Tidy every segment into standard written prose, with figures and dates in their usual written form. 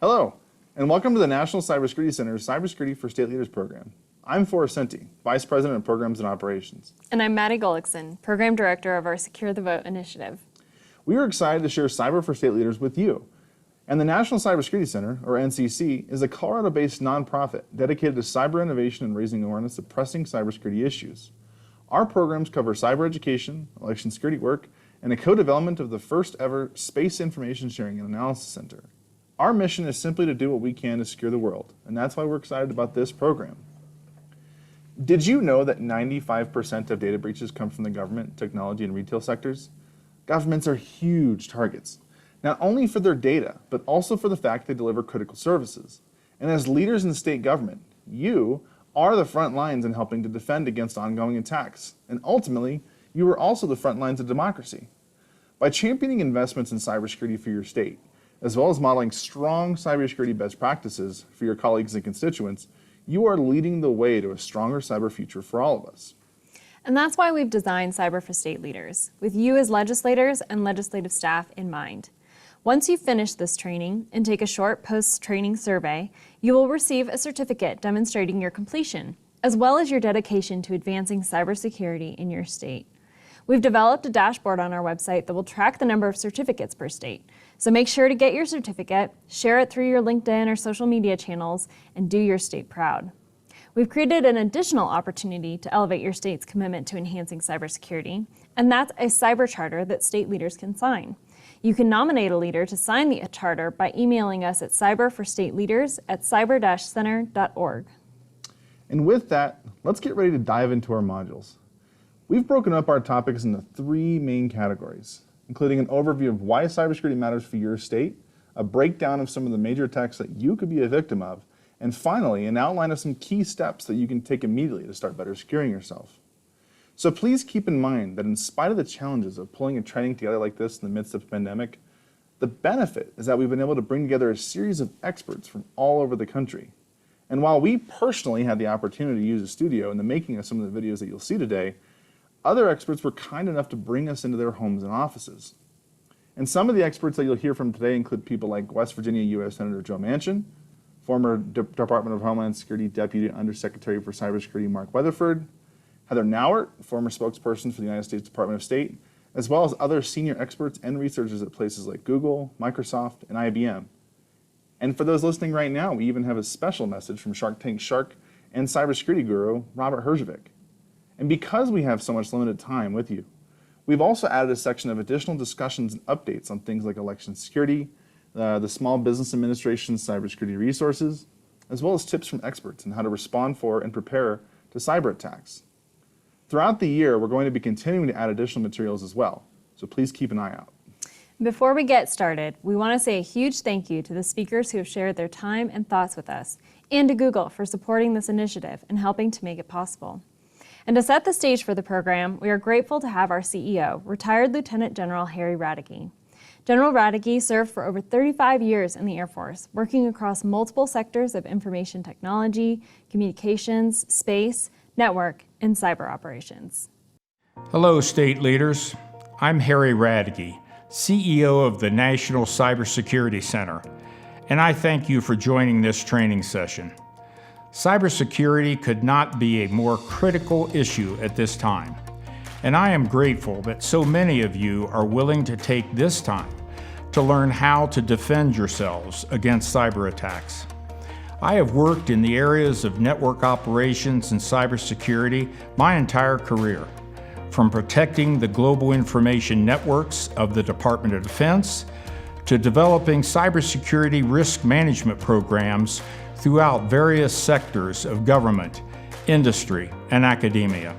Hello, and welcome to the National Cybersecurity Center's Cybersecurity for State Leaders program. I'm Forrest Senti, Vice President of Programs and Operations. And I'm Maddie Gullickson, Program Director of our Secure the Vote initiative. We are excited to share Cyber for State Leaders with you. And the National Cybersecurity Center, or NCC, is a Colorado-based nonprofit dedicated to cyber innovation and raising awareness of pressing cybersecurity issues. Our programs cover cyber education, election security work, and a co-development of the first ever Space Information Sharing and Analysis Center. Our mission is simply to do what we can to secure the world, and that's why we're excited about this program. Did you know that 95% of data breaches come from the government, technology, and retail sectors? Governments are huge targets, not only for their data, but also for the fact they deliver critical services. And as leaders in state government, you are the front lines in helping to defend against ongoing attacks. And ultimately, you are also the front lines of democracy. By championing investments in cybersecurity for your state, as well as modeling strong cybersecurity best practices for your colleagues and constituents, you are leading the way to a stronger cyber future for all of us. And that's why we've designed Cyber for State Leaders, with you as legislators and legislative staff in mind. Once you finish this training and take a short post-training survey, you will receive a certificate demonstrating your completion, as well as your dedication to advancing cybersecurity in your state. We've developed a dashboard on our website that will track the number of certificates per state. So make sure to get your certificate, share it through your LinkedIn or social media channels, and do your state proud. We've created an additional opportunity to elevate your state's commitment to enhancing cybersecurity, and that's a cyber charter that state leaders can sign. You can nominate a leader to sign the charter by emailing us at cyberforstateleaders@cyber-center.org. And with that, let's get ready to dive into our modules. We've broken up our topics into 3 main categories, including an overview of why cybersecurity matters for your state, a breakdown of some of the major attacks that you could be a victim of, and finally, an outline of some key steps that you can take immediately to start better securing yourself. So please keep in mind that in spite of the challenges of pulling a training together like this in the midst of a pandemic, the benefit is that we've been able to bring together a series of experts from all over the country. And while we personally had the opportunity to use a studio in the making of some of the videos that you'll see today, other experts were kind enough to bring us into their homes and offices. And some of the experts that you'll hear from today include people like West Virginia U.S. Senator Joe Manchin, former Department of Homeland Security Deputy Undersecretary for Cybersecurity Mark Weatherford, Heather Nauert, former spokesperson for the United States Department of State, as well as other senior experts and researchers at places like Google, Microsoft, and IBM. And for those listening right now, we even have a special message from Shark Tank Shark and cybersecurity guru Robert Herzog. And because we have so much limited time with you, we've also added a section of additional discussions and updates on things like election security, the Small Business Administration's cybersecurity resources, as well as tips from experts on how to respond for and prepare to cyber attacks. Throughout the year, we're going to be continuing to add additional materials as well, so please keep an eye out. Before we get started, we want to say a huge thank you to the speakers who have shared their time and thoughts with us, and to Google for supporting this initiative and helping to make it possible. And to set the stage for the program, we are grateful to have our CEO, retired Lieutenant General Harry Radke. General Radke served for over 35 years in the Air Force, working across multiple sectors of information technology, communications, space, network, and cyber operations. Hello, state leaders. I'm Harry Radke, CEO of the National Cybersecurity Center, and I thank you for joining this training session. Cybersecurity could not be a more critical issue at this time, and I am grateful that so many of you are willing to take this time to learn how to defend yourselves against cyber attacks. I have worked in the areas of network operations and cybersecurity my entire career, from protecting the global information networks of the Department of Defense to developing cybersecurity risk management programs throughout various sectors of government, industry, and academia.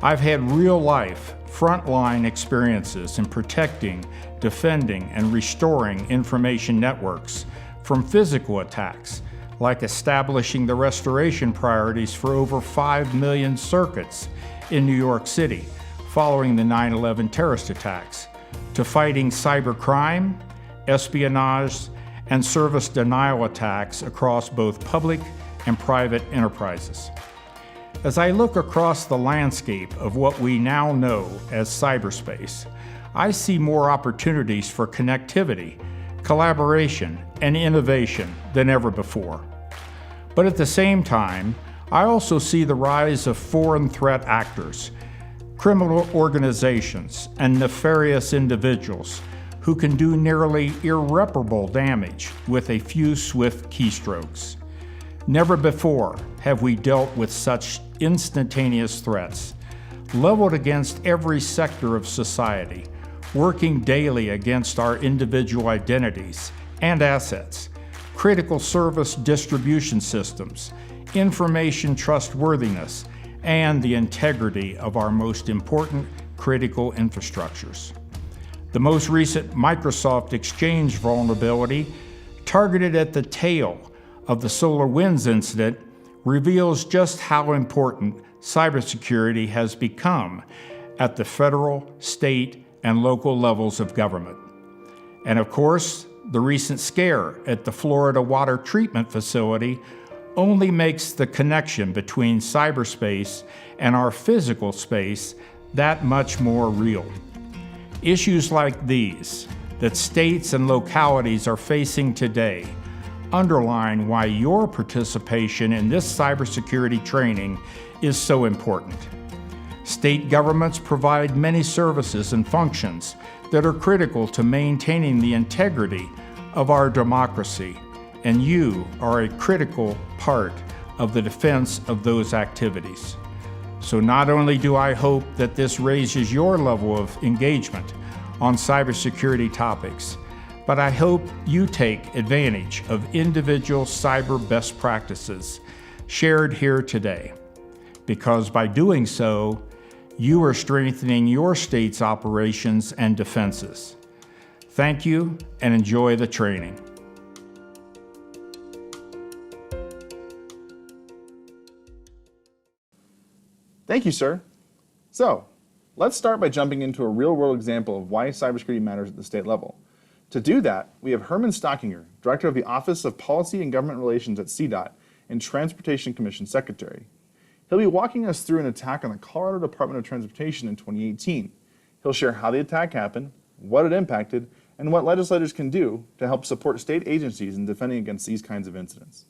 I've had real-life, frontline experiences in protecting, defending, and restoring information networks from physical attacks, like establishing the restoration priorities for over 5 million circuits in New York City following the 9/11 terrorist attacks, to fighting cybercrime, espionage, and service denial attacks across both public and private enterprises. As I look across the landscape of what we now know as cyberspace, I see more opportunities for connectivity, collaboration, and innovation than ever before. But at the same time, I also see the rise of foreign threat actors, criminal organizations, and nefarious individuals who can do nearly irreparable damage with a few swift keystrokes. Never before have we dealt with such instantaneous threats, leveled against every sector of society, working daily against our individual identities and assets, critical service distribution systems, information trustworthiness, and the integrity of our most important critical infrastructures. The most recent Microsoft Exchange vulnerability, targeted at the tail of the SolarWinds incident, reveals just how important cybersecurity has become at the federal, state, and local levels of government. And of course, the recent scare at the Florida water treatment facility only makes the connection between cyberspace and our physical space that much more real. Issues like these that states and localities are facing today underline why your participation in this cybersecurity training is so important. State governments provide many services and functions that are critical to maintaining the integrity of our democracy, and you are a critical part of the defense of those activities. So not only do I hope that this raises your level of engagement on cybersecurity topics, but I hope you take advantage of individual cyber best practices shared here today, because by doing so, you are strengthening your state's operations and defenses. Thank you and enjoy the training. Thank you, sir. So, let's start by jumping into a real-world example of why cybersecurity matters at the state level. To do that, we have Herman Stockinger, Director of the Office of Policy and Government Relations at CDOT and Transportation Commission Secretary. He'll be walking us through an attack on the Colorado Department of Transportation in 2018. He'll share how the attack happened, what it impacted, and what legislators can do to help support state agencies in defending against these kinds of incidents.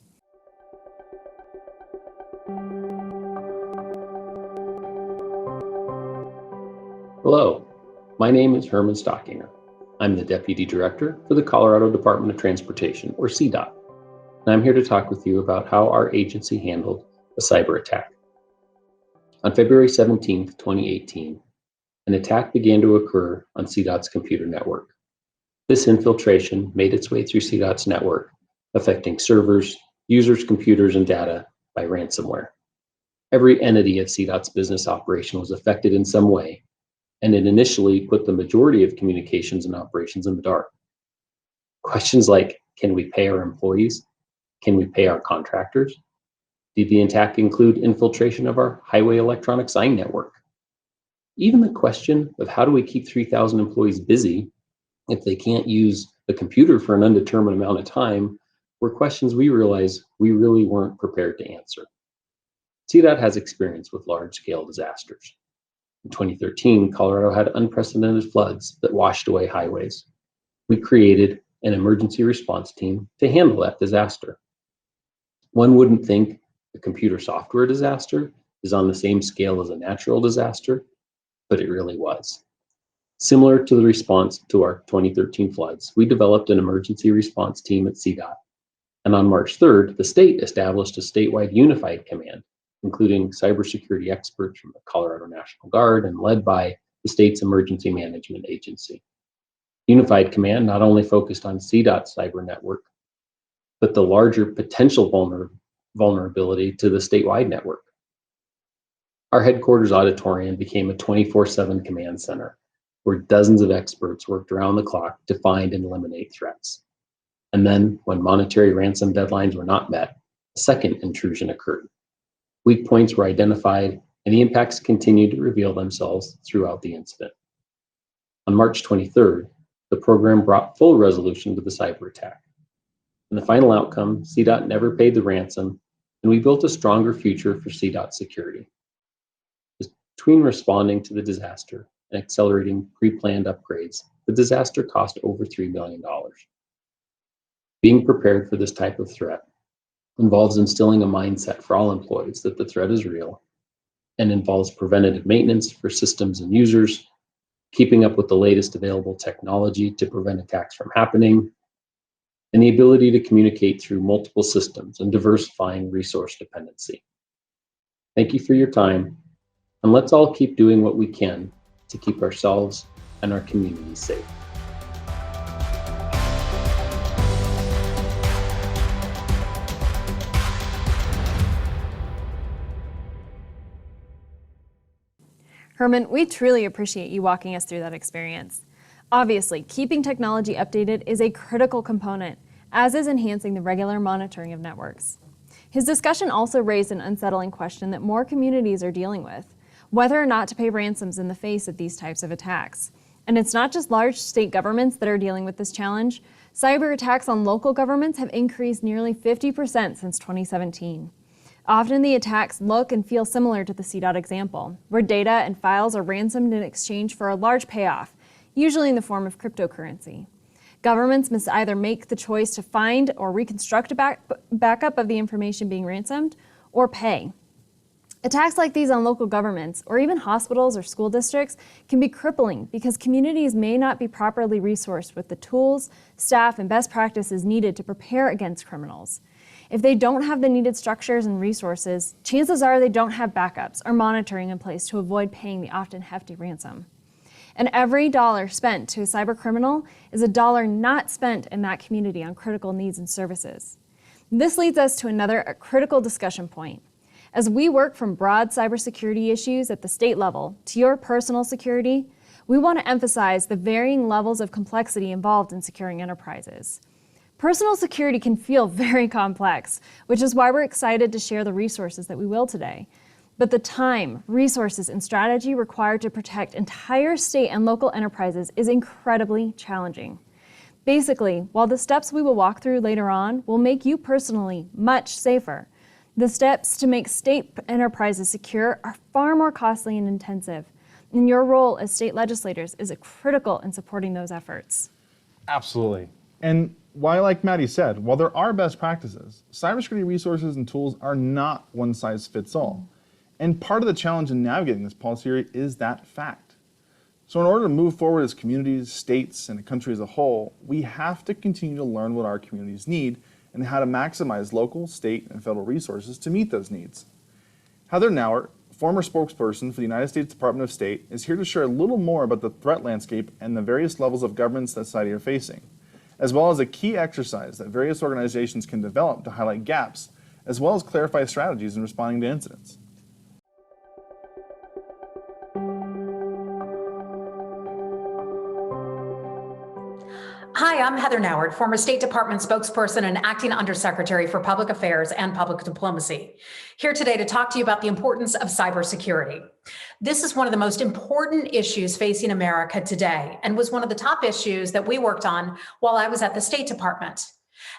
Hello, my name is Herman Stockinger. I'm the Deputy Director for the Colorado Department of Transportation, or CDOT, and I'm here to talk with you about how our agency handled a cyber attack. On February 17, 2018, an attack began to occur on CDOT's computer network. This infiltration made its way through CDOT's network, affecting servers, users' computers, and data by ransomware. Every entity of CDOT's business operation was affected in some way, and it initially put the majority of communications and operations in the dark. Questions like, can we pay our employees? Can we pay our contractors? Did the attack include infiltration of our highway electronic sign network? Even the question of how do we keep 3,000 employees busy if they can't use the computer for an undetermined amount of time were questions we realized we really weren't prepared to answer. CDOT has experience with large-scale disasters. In 2013, Colorado had unprecedented floods that washed away highways. We created an emergency response team to handle that disaster. One wouldn't think a computer software disaster is on the same scale as a natural disaster, but it really was. Similar to the response to our 2013 floods, we developed an emergency response team at CDOT. And on March 3rd, the state established a statewide unified command, including cybersecurity experts from the Colorado National Guard and led by the state's emergency management agency. Unified Command not only focused on CDOT's cyber network, but the larger potential vulnerability to the statewide network. Our headquarters auditorium became a 24/7 command center where dozens of experts worked around the clock to find and eliminate threats. And then, when monetary ransom deadlines were not met, a second intrusion occurred. Weak points were identified, and the impacts continued to reveal themselves throughout the incident. On March 23rd, the program brought full resolution to the cyber attack. In the final outcome, CDOT never paid the ransom, and we built a stronger future for CDOT security. Between responding to the disaster and accelerating pre-planned upgrades, the disaster cost over $3 million. Being prepared for this type of threat involves instilling a mindset for all employees that the threat is real, and involves preventative maintenance for systems and users, keeping up with the latest available technology to prevent attacks from happening, and the ability to communicate through multiple systems and diversifying resource dependency. Thank you for your time, and let's all keep doing what we can to keep ourselves and our communities safe. Herman, we truly appreciate you walking us through that experience. Obviously, keeping technology updated is a critical component, as is enhancing the regular monitoring of networks. His discussion also raised an unsettling question that more communities are dealing with: whether or not to pay ransoms in the face of these types of attacks. And it's not just large state governments that are dealing with this challenge. Cyber attacks on local governments have increased nearly 50% since 2017. Often the attacks look and feel similar to the CDOT example, where data and files are ransomed in exchange for a large payoff, usually in the form of cryptocurrency. Governments must either make the choice to find or reconstruct a backup of the information being ransomed, or pay. Attacks like these on local governments, or even hospitals or school districts, can be crippling because communities may not be properly resourced with the tools, staff, and best practices needed to prepare against criminals. If they don't have the needed structures and resources, chances are they don't have backups or monitoring in place to avoid paying the often hefty ransom. And every dollar spent to a cyber criminal is a dollar not spent in that community on critical needs and services. This leads us to another critical discussion point. As we work from broad cybersecurity issues at the state level to your personal security, we want to emphasize the varying levels of complexity involved in securing enterprises. Personal security can feel very complex, which is why we're excited to share the resources that we will today. But the time, resources, and strategy required to protect entire state and local enterprises is incredibly challenging. Basically, while the steps we will walk through later on will make you personally much safer, the steps to make state enterprises secure are far more costly and intensive, and your role as state legislators is critical in supporting those efforts. Absolutely. And why, like Maddie said, while there are best practices, cybersecurity resources and tools are not one size fits all. And part of the challenge in navigating this policy area is that fact. So in order to move forward as communities, states, and the country as a whole, we have to continue to learn what our communities need and how to maximize local, state, and federal resources to meet those needs. Heather Nauert, former spokesperson for the United States Department of State, is here to share a little more about the threat landscape and the various levels of governance that society are facing, as well as a key exercise that various organizations can develop to highlight gaps, as well as clarify strategies in responding to incidents. Hi, I'm Heather Nauert, former State Department spokesperson and acting Undersecretary for Public Affairs and Public Diplomacy, here today to talk to you about the importance of cybersecurity. This is one of the most important issues facing America today and was one of the top issues that we worked on while I was at the State Department.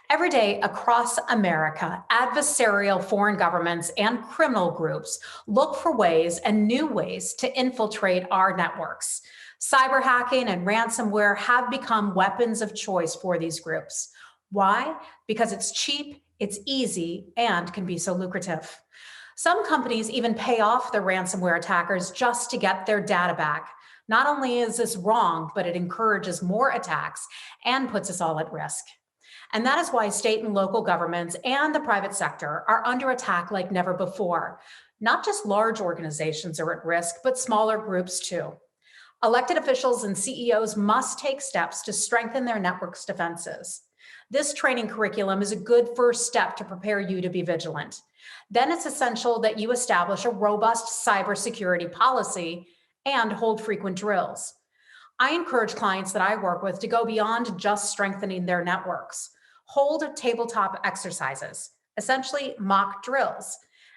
Every day across America, adversarial foreign governments and criminal groups look for ways and new ways to infiltrate our networks. Cyber hacking and ransomware have become weapons of choice for these groups. Why? Because it's cheap, it's easy, and can be so lucrative. Some companies even pay off their ransomware attackers just to get their data back. Not only is this wrong, but it encourages more attacks and puts us all at risk. And that is why state and local governments and the private sector are under attack like never before. Not just large organizations are at risk, but smaller groups too. Elected officials and CEOs must take steps to strengthen their network's defenses. This training curriculum is a good first step to prepare you to be vigilant. Then it's essential that you establish a robust cybersecurity policy and hold frequent drills. I encourage clients that I work with to go beyond just strengthening their networks. Hold tabletop exercises, essentially mock drills,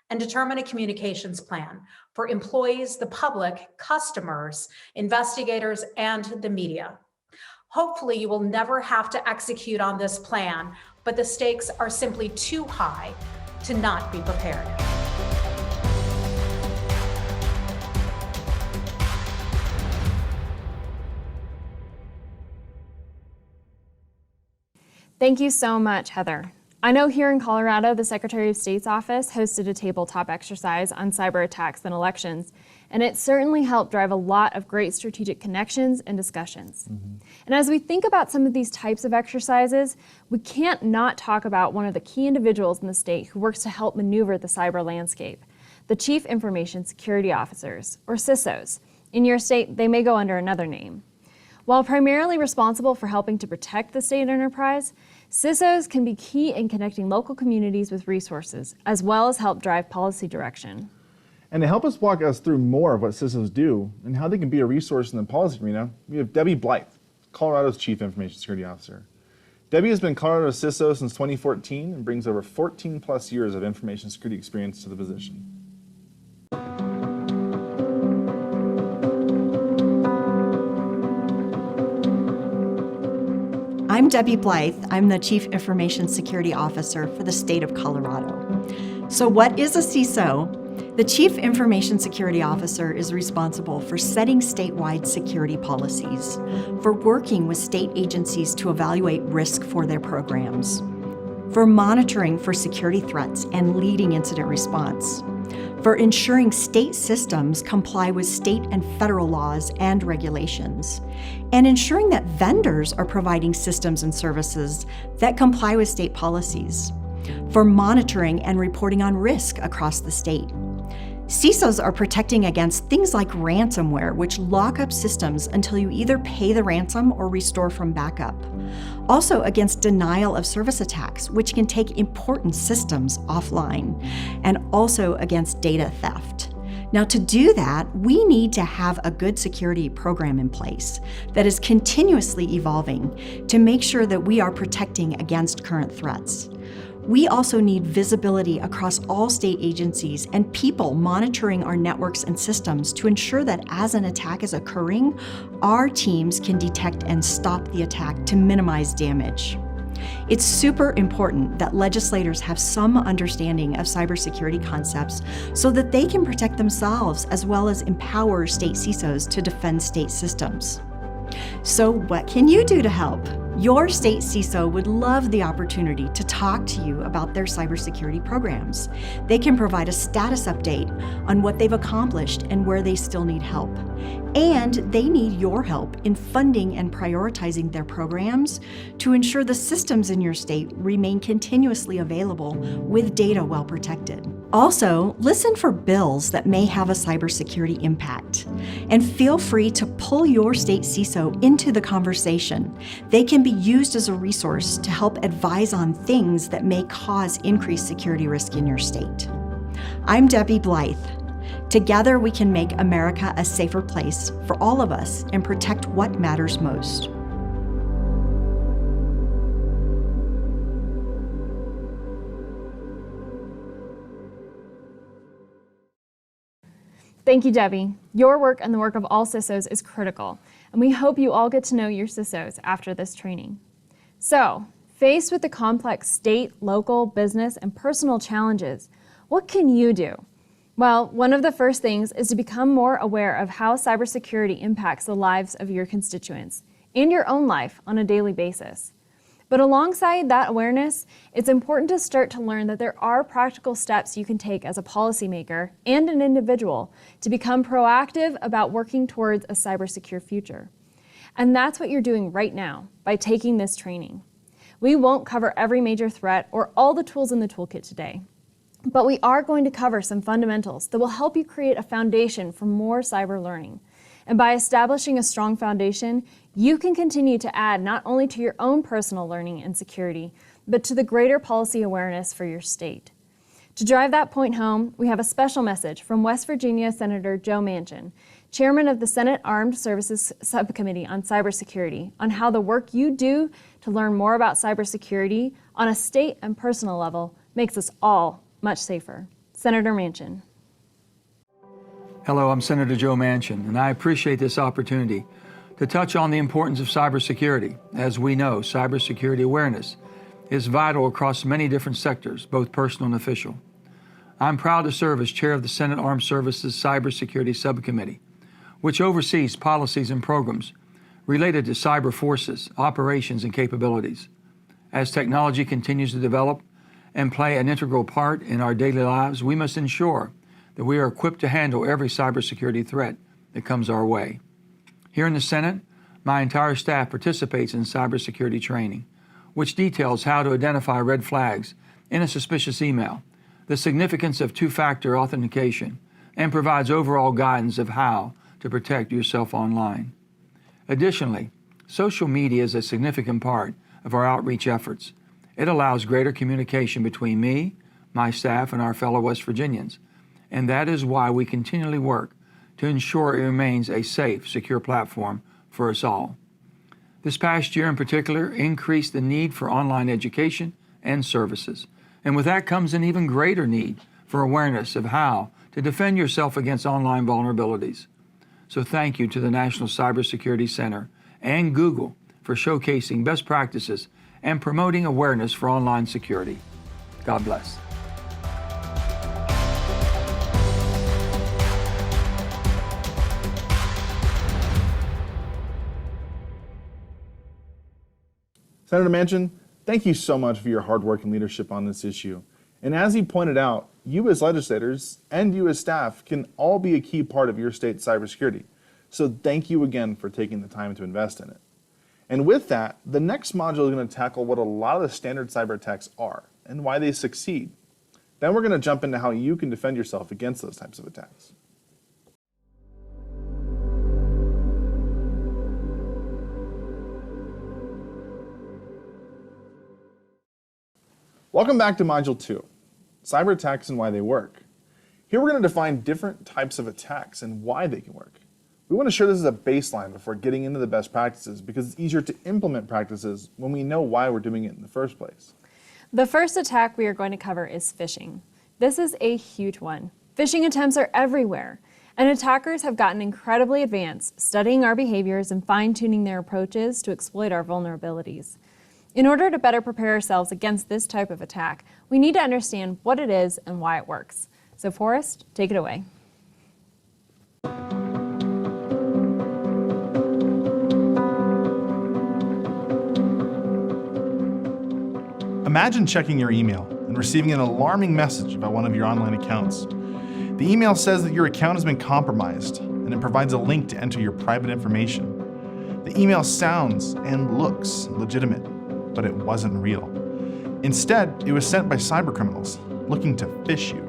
and determine a communications plan for employees, the public, customers, investigators, and the media. Hopefully, you will never have to execute on this plan, but the stakes are simply too high to not be prepared. Thank you so much, Heather. I know here in Colorado, the Secretary of State's office hosted a tabletop exercise on cyber attacks and elections, and it certainly helped drive a lot of great strategic connections and discussions. And as we think about some of these types of exercises, we can't not talk about one of the key individuals in the state who works to help maneuver the cyber landscape, the Chief Information Security Officers, or CISOs. In your state, they may go under another name. While primarily responsible for helping to protect the state enterprise, CISOs can be key in connecting local communities with resources, as well as help drive policy direction. And to help us walk us through more of what CISOs do and how they can be a resource in the policy arena, we have Debbie Blythe, Colorado's Chief Information Security Officer. Debbie has been Colorado's CISO since 2014 and brings over 14 plus years of information security experience to the position. I'm Debbie Blythe. I'm the Chief Information Security Officer for the state of Colorado. So what is a CISO? The Chief Information Security Officer is responsible for setting statewide security policies, for working with state agencies to evaluate risk for their programs, for monitoring for security threats and leading incident response, for ensuring state systems comply with state and federal laws and regulations, and ensuring that vendors are providing systems and services that comply with state policies, for monitoring and reporting on risk across the state. CISOs are protecting against things like ransomware, which lock up systems until you either pay the ransom or restore from backup. Also against denial of service attacks, which can take important systems offline, and also against data theft. Now, to do that, we need to have a good security program in place that is continuously evolving to make sure that we are protecting against current threats. We also need visibility across all state agencies and people monitoring our networks and systems to ensure that as an attack is occurring, our teams can detect and stop the attack to minimize damage. It's super important that legislators have some understanding of cybersecurity concepts so that they can protect themselves as well as empower state CISOs to defend state systems. So what can you do to help? Your state CISO would love the opportunity to talk to you about their cybersecurity programs. They can provide a status update on what they've accomplished and where they still need help. And they need your help in funding and prioritizing their programs to ensure the systems in your state remain continuously available with data well protected. Also, listen for bills that may have a cybersecurity impact. And feel free to pull your state CISO into the conversation. They can be used as a resource to help advise on things that may cause increased security risk in your state. I'm Debbie Blythe. Together we can make America a safer place for all of us and protect what matters most. Thank you, Debbie. Your work and the work of all CISOs is critical, and we hope you all get to know your CISOs after this training. So, faced with the complex state, local, business, and personal challenges, what can you do? Well, one of the first things is to become more aware of how cybersecurity impacts the lives of your constituents and your own life on a daily basis. But alongside that awareness, it's important to start to learn that there are practical steps you can take as a policymaker and an individual to become proactive about working towards a cybersecure future. And that's what you're doing right now by taking this training. We won't cover every major threat or all the tools in the toolkit today, but we are going to cover some fundamentals that will help you create a foundation for more cyber learning. And by establishing a strong foundation, you can continue to add not only to your own personal learning and security, but to the greater policy awareness for your state. To drive that point home, we have a special message from West Virginia Senator Joe Manchin, Chairman of the Senate Armed Services Subcommittee on Cybersecurity, on how the work you do to learn more about cybersecurity on a state and personal level makes us all much safer. Senator Manchin. Hello, I'm Senator Joe Manchin, and I appreciate this opportunity to touch on the importance of cybersecurity. As we know, cybersecurity awareness is vital across many different sectors, both personal and official. I'm proud to serve as chair of the Senate Armed Services Cybersecurity Subcommittee, which oversees policies and programs related to cyber forces, operations, and capabilities. As technology continues to develop and play an integral part in our daily lives, we must ensure that we are equipped to handle every cybersecurity threat that comes our way. Here in the Senate, my entire staff participates in cybersecurity training, which details how to identify red flags in a suspicious email, the significance of two-factor authentication, and provides overall guidance of how to protect yourself online. Additionally, social media is a significant part of our outreach efforts. It allows greater communication between me, my staff, and our fellow West Virginians, and that is why we continually work to ensure it remains a safe, secure platform for us all. This past year in particular increased the need for online education and services, and with that comes an even greater need for awareness of how to defend yourself against online vulnerabilities. So thank you to the National Cybersecurity Center and Google for showcasing best practices and promoting awareness for online security. God bless. Senator Manchin, thank you so much for your hard work and leadership on this issue. And as he pointed out, you as legislators and you as staff can all be a key part of your state's cybersecurity. So thank you again for taking the time to invest in it. And with that, the next module is going to tackle what a lot of the standard cyber attacks are and why they succeed. Then we're going to jump into how you can defend yourself against those types of attacks. Welcome back to Module 2, Cyber Attacks and Why They Work. Here we're going to define different types of attacks and why they can work. We want to share this as a baseline before getting into the best practices because it's easier to implement practices when we know why we're doing it in the first place. The first attack we are going to cover is phishing. This is a huge one. Phishing attempts are everywhere, and attackers have gotten incredibly advanced, studying our behaviors and fine-tuning their approaches to exploit our vulnerabilities. In order to better prepare ourselves against this type of attack, we need to understand what it is and why it works. So Forrest, take it away. Imagine checking your email and receiving an alarming message about one of your online accounts. The email says that your account has been compromised, and it provides a link to enter your private information. The email sounds and looks legitimate, but it wasn't real. Instead, it was sent by cybercriminals looking to phish you.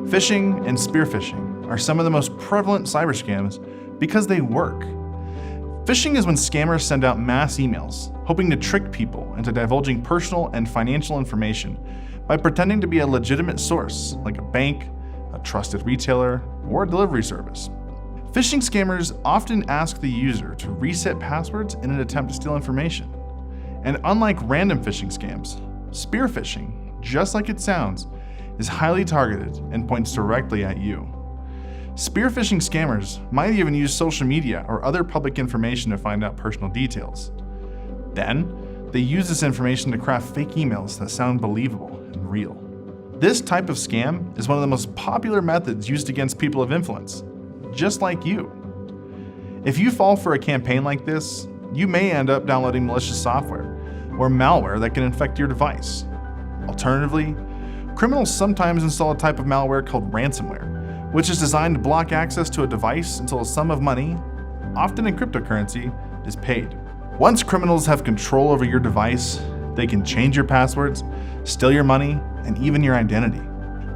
Phishing and spear phishing are some of the most prevalent cyber scams because they work. Phishing is when scammers send out mass emails, hoping to trick people into divulging personal and financial information by pretending to be a legitimate source, like a bank, a trusted retailer, or a delivery service. Phishing scammers often ask the user to reset passwords in an attempt to steal information. And unlike random phishing scams, spear phishing, just like it sounds, is highly targeted and points directly at you. Spear phishing scammers might even use social media or other public information to find out personal details. Then, they use this information to craft fake emails that sound believable and real. This type of scam is one of the most popular methods used against people of influence, just like you. If you fall for a campaign like this, you may end up downloading malicious software or malware that can infect your device. Alternatively, criminals sometimes install a type of malware called ransomware, which is designed to block access to a device until a sum of money, often in cryptocurrency, is paid. Once criminals have control over your device, they can change your passwords, steal your money, and even your identity.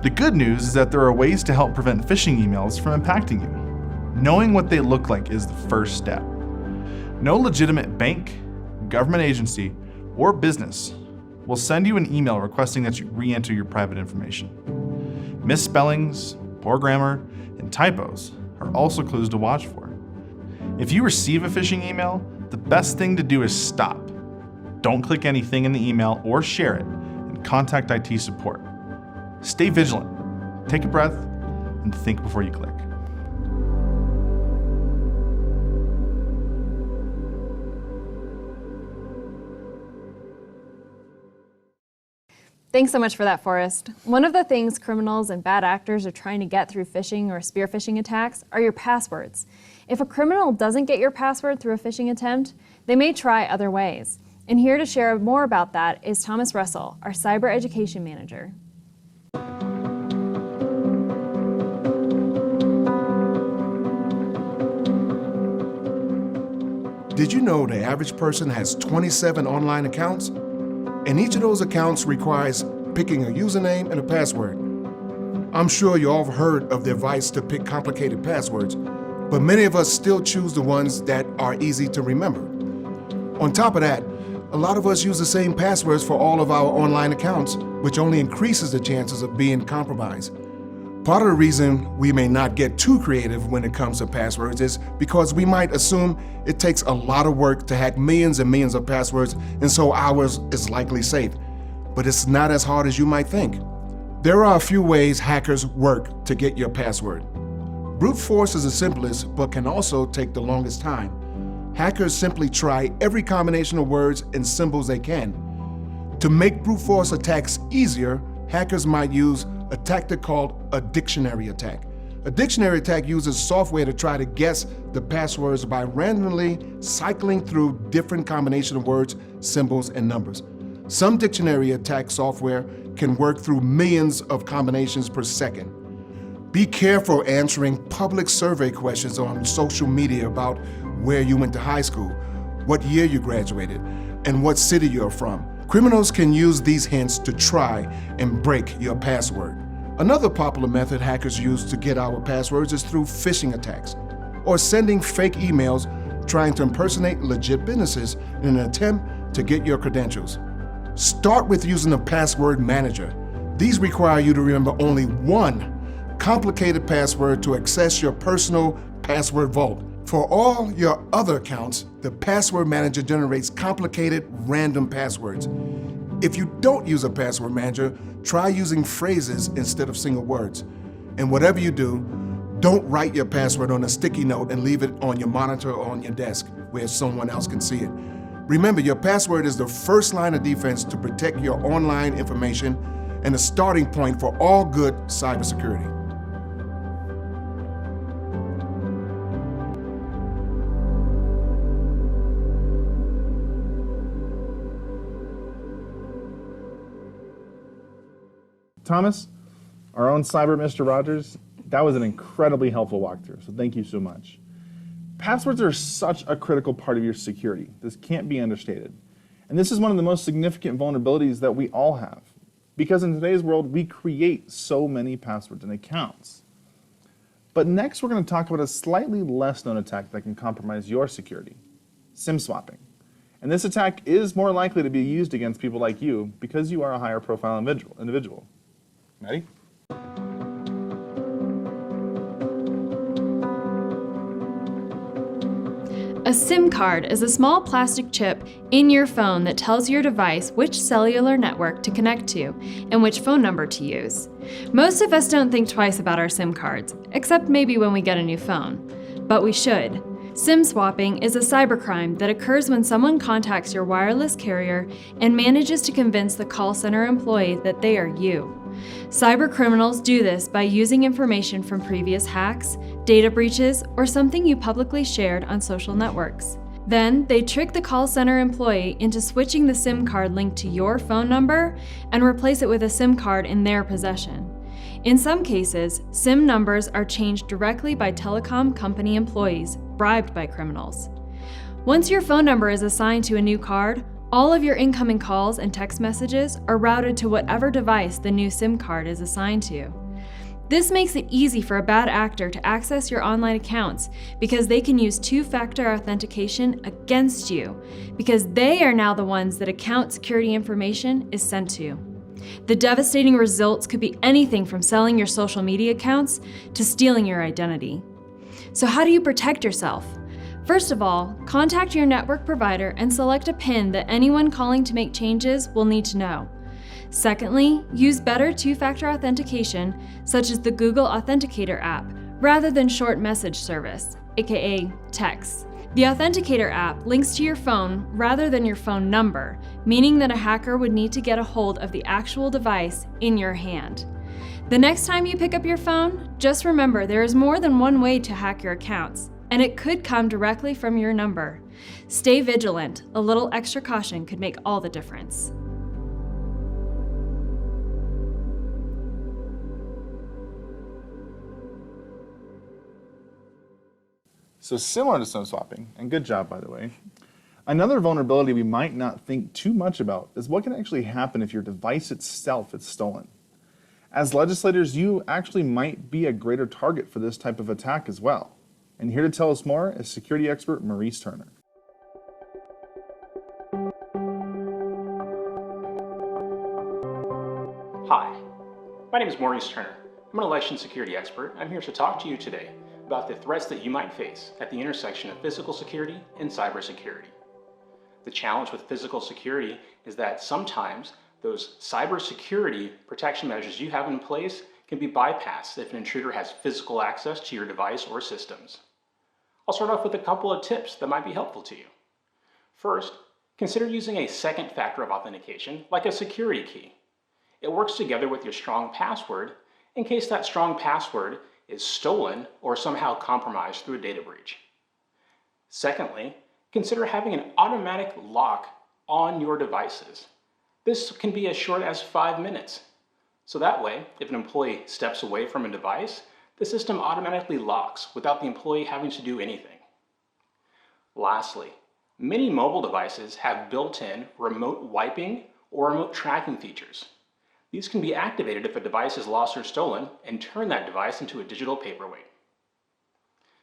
The good news is that there are ways to help prevent phishing emails from impacting you. Knowing what they look like is the first step. No legitimate bank, government agency, or business will send you an email requesting that you re-enter your private information. Misspellings, poor grammar, and typos are also clues to watch for. If you receive a phishing email, the best thing to do is stop. Don't click anything in the email or share it, and contact IT support. Stay vigilant, take a breath, and think before you click. Thanks so much for that, Forrest. One of the things criminals and bad actors are trying to get through phishing or spear phishing attacks are your passwords. If a criminal doesn't get your password through a phishing attempt, they may try other ways. And here to share more about that is Thomas Russell, our Cyber Education Manager. Did you know the average person has 27 online accounts? And each of those accounts requires picking a username and a password. I'm sure you all have heard of the advice to pick complicated passwords, but many of us still choose the ones that are easy to remember. On top of that, a lot of us use the same passwords for all of our online accounts, which only increases the chances of being compromised. Part of the reason we may not get too creative when it comes to passwords is because we might assume it takes a lot of work to hack millions and millions of passwords, and so ours is likely safe. But it's not as hard as you might think. There are a few ways hackers work to get your password. Brute force is the simplest, but can also take the longest time. Hackers simply try every combination of words and symbols they can. To make brute force attacks easier, hackers might use a tactic called a dictionary attack. A dictionary attack uses software to try to guess the passwords by randomly cycling through different combinations of words, symbols, and numbers. Some dictionary attack software can work through millions of combinations per second. Be careful answering public survey questions on social media about where you went to high school, what year you graduated, and what city you're from. Criminals can use these hints to try and break your password. Another popular method hackers use to get our passwords is through phishing attacks, or sending fake emails trying to impersonate legit businesses in an attempt to get your credentials. Start with using a password manager. These require you to remember only one complicated password to access your personal password vault. For all your other accounts, the password manager generates complicated random passwords. If you don't use a password manager, try using phrases instead of single words. And whatever you do, don't write your password on a sticky note and leave it on your monitor or on your desk where someone else can see it. Remember, your password is the first line of defense to protect your online information and a starting point for all good cybersecurity. Thomas, our own Cyber Mr. Rogers, that was an incredibly helpful walkthrough, so thank you so much. Passwords are such a critical part of your security. This can't be understated. And this is one of the most significant vulnerabilities that we all have. Because in today's world, we create so many passwords and accounts. But next, we're going to talk about a slightly less known attack that can compromise your security, SIM swapping. And this attack is more likely to be used against people like you because you are a higher profile individual. Ready? A SIM card is a small plastic chip in your phone that tells your device which cellular network to connect to and which phone number to use. Most of us don't think twice about our SIM cards, except maybe when we get a new phone. But we should. SIM swapping is a cybercrime that occurs when someone contacts your wireless carrier and manages to convince the call center employee that they are you. Cybercriminals do this by using information from previous hacks, data breaches, or something you publicly shared on social networks. Then, they trick the call center employee into switching the SIM card linked to your phone number and replace it with a SIM card in their possession. In some cases, SIM numbers are changed directly by telecom company employees, bribed by criminals. Once your phone number is assigned to a new card, all of your incoming calls and text messages are routed to whatever device the new SIM card is assigned to. This makes it easy for a bad actor to access your online accounts because they can use two-factor authentication against you because they are now the ones that account security information is sent to. The devastating results could be anything from selling your social media accounts to stealing your identity. So how do you protect yourself? First of all, contact your network provider and select a PIN that anyone calling to make changes will need to know. Secondly, use better two-factor authentication, such as the Google Authenticator app, rather than short message service, aka text. The Authenticator app links to your phone rather than your phone number, meaning that a hacker would need to get a hold of the actual device in your hand. The next time you pick up your phone, just remember there is more than one way to hack your accounts, and it could come directly from your number. Stay vigilant. A little extra caution could make all the difference. So similar to snow swapping, and good job by the way, another vulnerability we might not think too much about is what can actually happen if your device itself is stolen. As legislators, you actually might be a greater target for this type of attack as well. And here to tell us more is security expert Maurice Turner. Hi, my name is Maurice Turner. I'm an election security expert. I'm here to talk to you today about the threats that you might face at the intersection of physical security and cybersecurity. The challenge with physical security is that sometimes those cybersecurity protection measures you have in place can be bypassed if an intruder has physical access to your device or systems. I'll start off with a couple of tips that might be helpful to you. First, consider using a second factor of authentication, like a security key. It works together with your strong password in case that strong password is stolen or somehow compromised through a data breach. Secondly, consider having an automatic lock on your devices. This can be as short as 5 minutes. So that way, if an employee steps away from a device, the system automatically locks without the employee having to do anything. Lastly, many mobile devices have built-in remote wiping or remote tracking features. These can be activated if a device is lost or stolen and turn that device into a digital paperweight.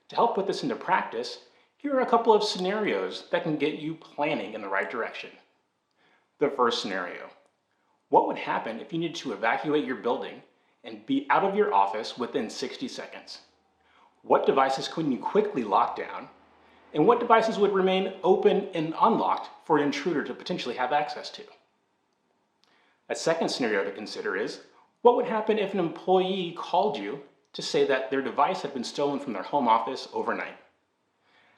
To help put this into practice, here are a couple of scenarios that can get you planning in the right direction. The first scenario: what would happen if you needed to evacuate your building and be out of your office within 60 seconds? What devices could you quickly lock down, and what devices would remain open and unlocked for an intruder to potentially have access to? A second scenario to consider is, what would happen if an employee called you to say that their device had been stolen from their home office overnight?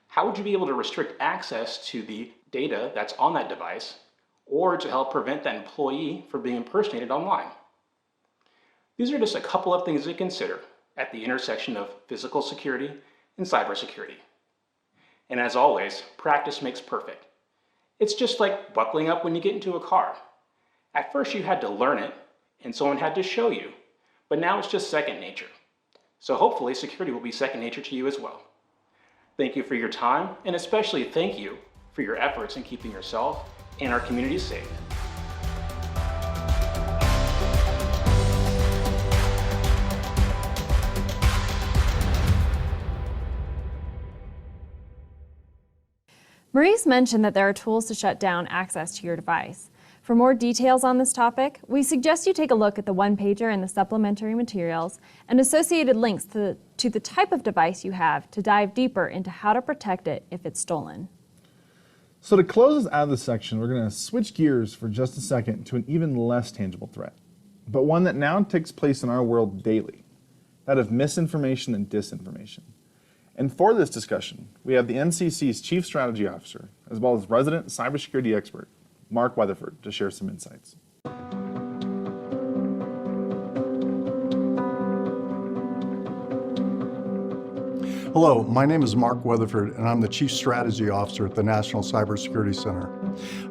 How would you be able to restrict access to the data that's on that device, or to help prevent that employee from being impersonated online? These are just a couple of things to consider at the intersection of physical security and cybersecurity. And as always, practice makes perfect. It's just like buckling up when you get into a car. At first you had to learn it, and someone had to show you, but now it's just second nature. So hopefully security will be second nature to you as well. Thank you for your time, and especially thank you for your efforts in keeping yourself and our community safe. Maurice mentioned that there are tools to shut down access to your device. For more details on this topic, we suggest you take a look at the one-pager in the supplementary materials and associated links to the type of device you have to dive deeper into how to protect it if it's stolen. So to close us out of this section, we're going to switch gears for just a second to an even less tangible threat, but one that now takes place in our world daily, that of misinformation and disinformation. And for this discussion, we have the NCC's Chief Strategy Officer, as well as resident cybersecurity expert, Mark Weatherford, to share some insights. Hello, my name is Mark Weatherford, and I'm the Chief Strategy Officer at the National Cybersecurity Center.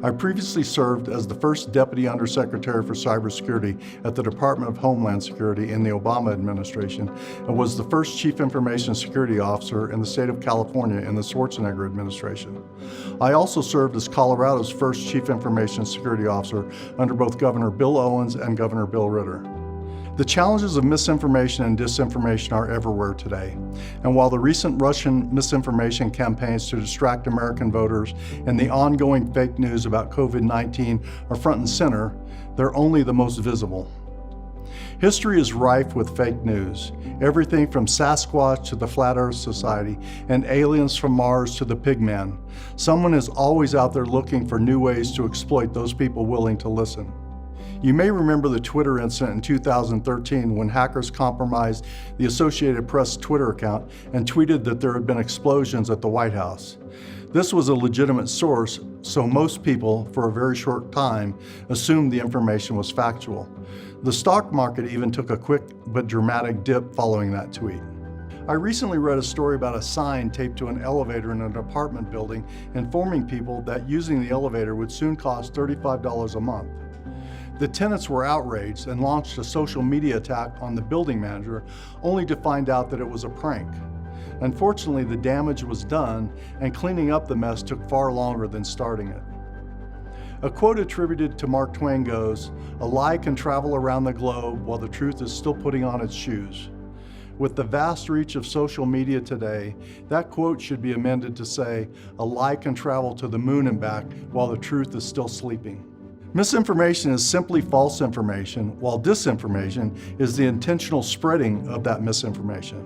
I previously served as the first Deputy Undersecretary for Cybersecurity at the Department of Homeland Security in the Obama administration, and was the first Chief Information Security Officer in the state of California in the Schwarzenegger administration. I also served as Colorado's first Chief Information Security Officer under both Governor Bill Owens and Governor Bill Ritter. The challenges of misinformation and disinformation are everywhere today. And while the recent Russian misinformation campaigns to distract American voters and the ongoing fake news about COVID-19 are front and center, they're only the most visible. History is rife with fake news, everything from Sasquatch to the Flat Earth Society and aliens from Mars to the Pigman. Someone is always out there looking for new ways to exploit those people willing to listen. You may remember the Twitter incident in 2013 when hackers compromised the Associated Press Twitter account and tweeted that there had been explosions at the White House. This was a legitimate source, so most people, for a very short time, assumed the information was factual. The stock market even took a quick but dramatic dip following that tweet. I recently read a story about a sign taped to an elevator in an apartment building informing people that using the elevator would soon cost $35 a month. The tenants were outraged and launched a social media attack on the building manager, only to find out that it was a prank. Unfortunately, the damage was done, and cleaning up the mess took far longer than starting it. A quote attributed to Mark Twain goes, "A lie can travel around the globe while the truth is still putting on its shoes." With the vast reach of social media today, that quote should be amended to say, "A lie can travel to the moon and back while the truth is still sleeping." Misinformation is simply false information, while disinformation is the intentional spreading of that misinformation.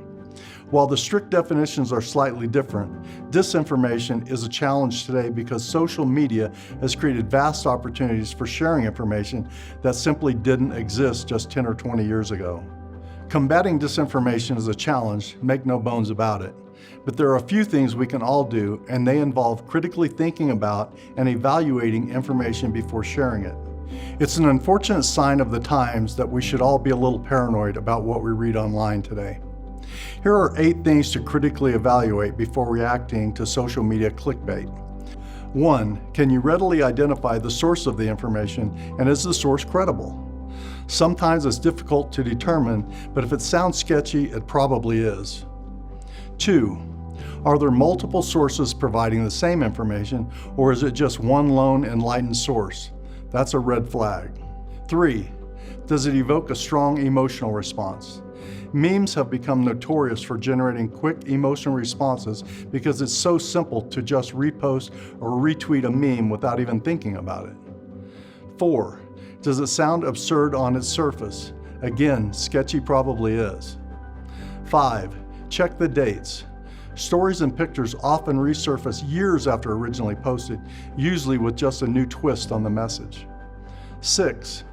While the strict definitions are slightly different, disinformation is a challenge today because social media has created vast opportunities for sharing information that simply didn't exist just 10 or 20 years ago. Combating disinformation is a challenge, make no bones about it. But there are a few things we can all do, and they involve critically thinking about and evaluating information before sharing it. It's an unfortunate sign of the times that we should all be a little paranoid about what we read online today. Here are 8 things to critically evaluate before reacting to social media clickbait. 1. Can you readily identify the source of the information, and is the source credible? Sometimes it's difficult to determine, but if it sounds sketchy, it probably is. 2. Are there multiple sources providing the same information, or is it just one lone enlightened source? That's a red flag. 3. Does it evoke a strong emotional response? Memes have become notorious for generating quick emotional responses because it's so simple to just repost or retweet a meme without even thinking about it. 4. Does it sound absurd on its surface? Again, sketchy probably is. 5. Check the dates. Stories and pictures often resurface years after originally posted, usually with just a new twist on the message. 6.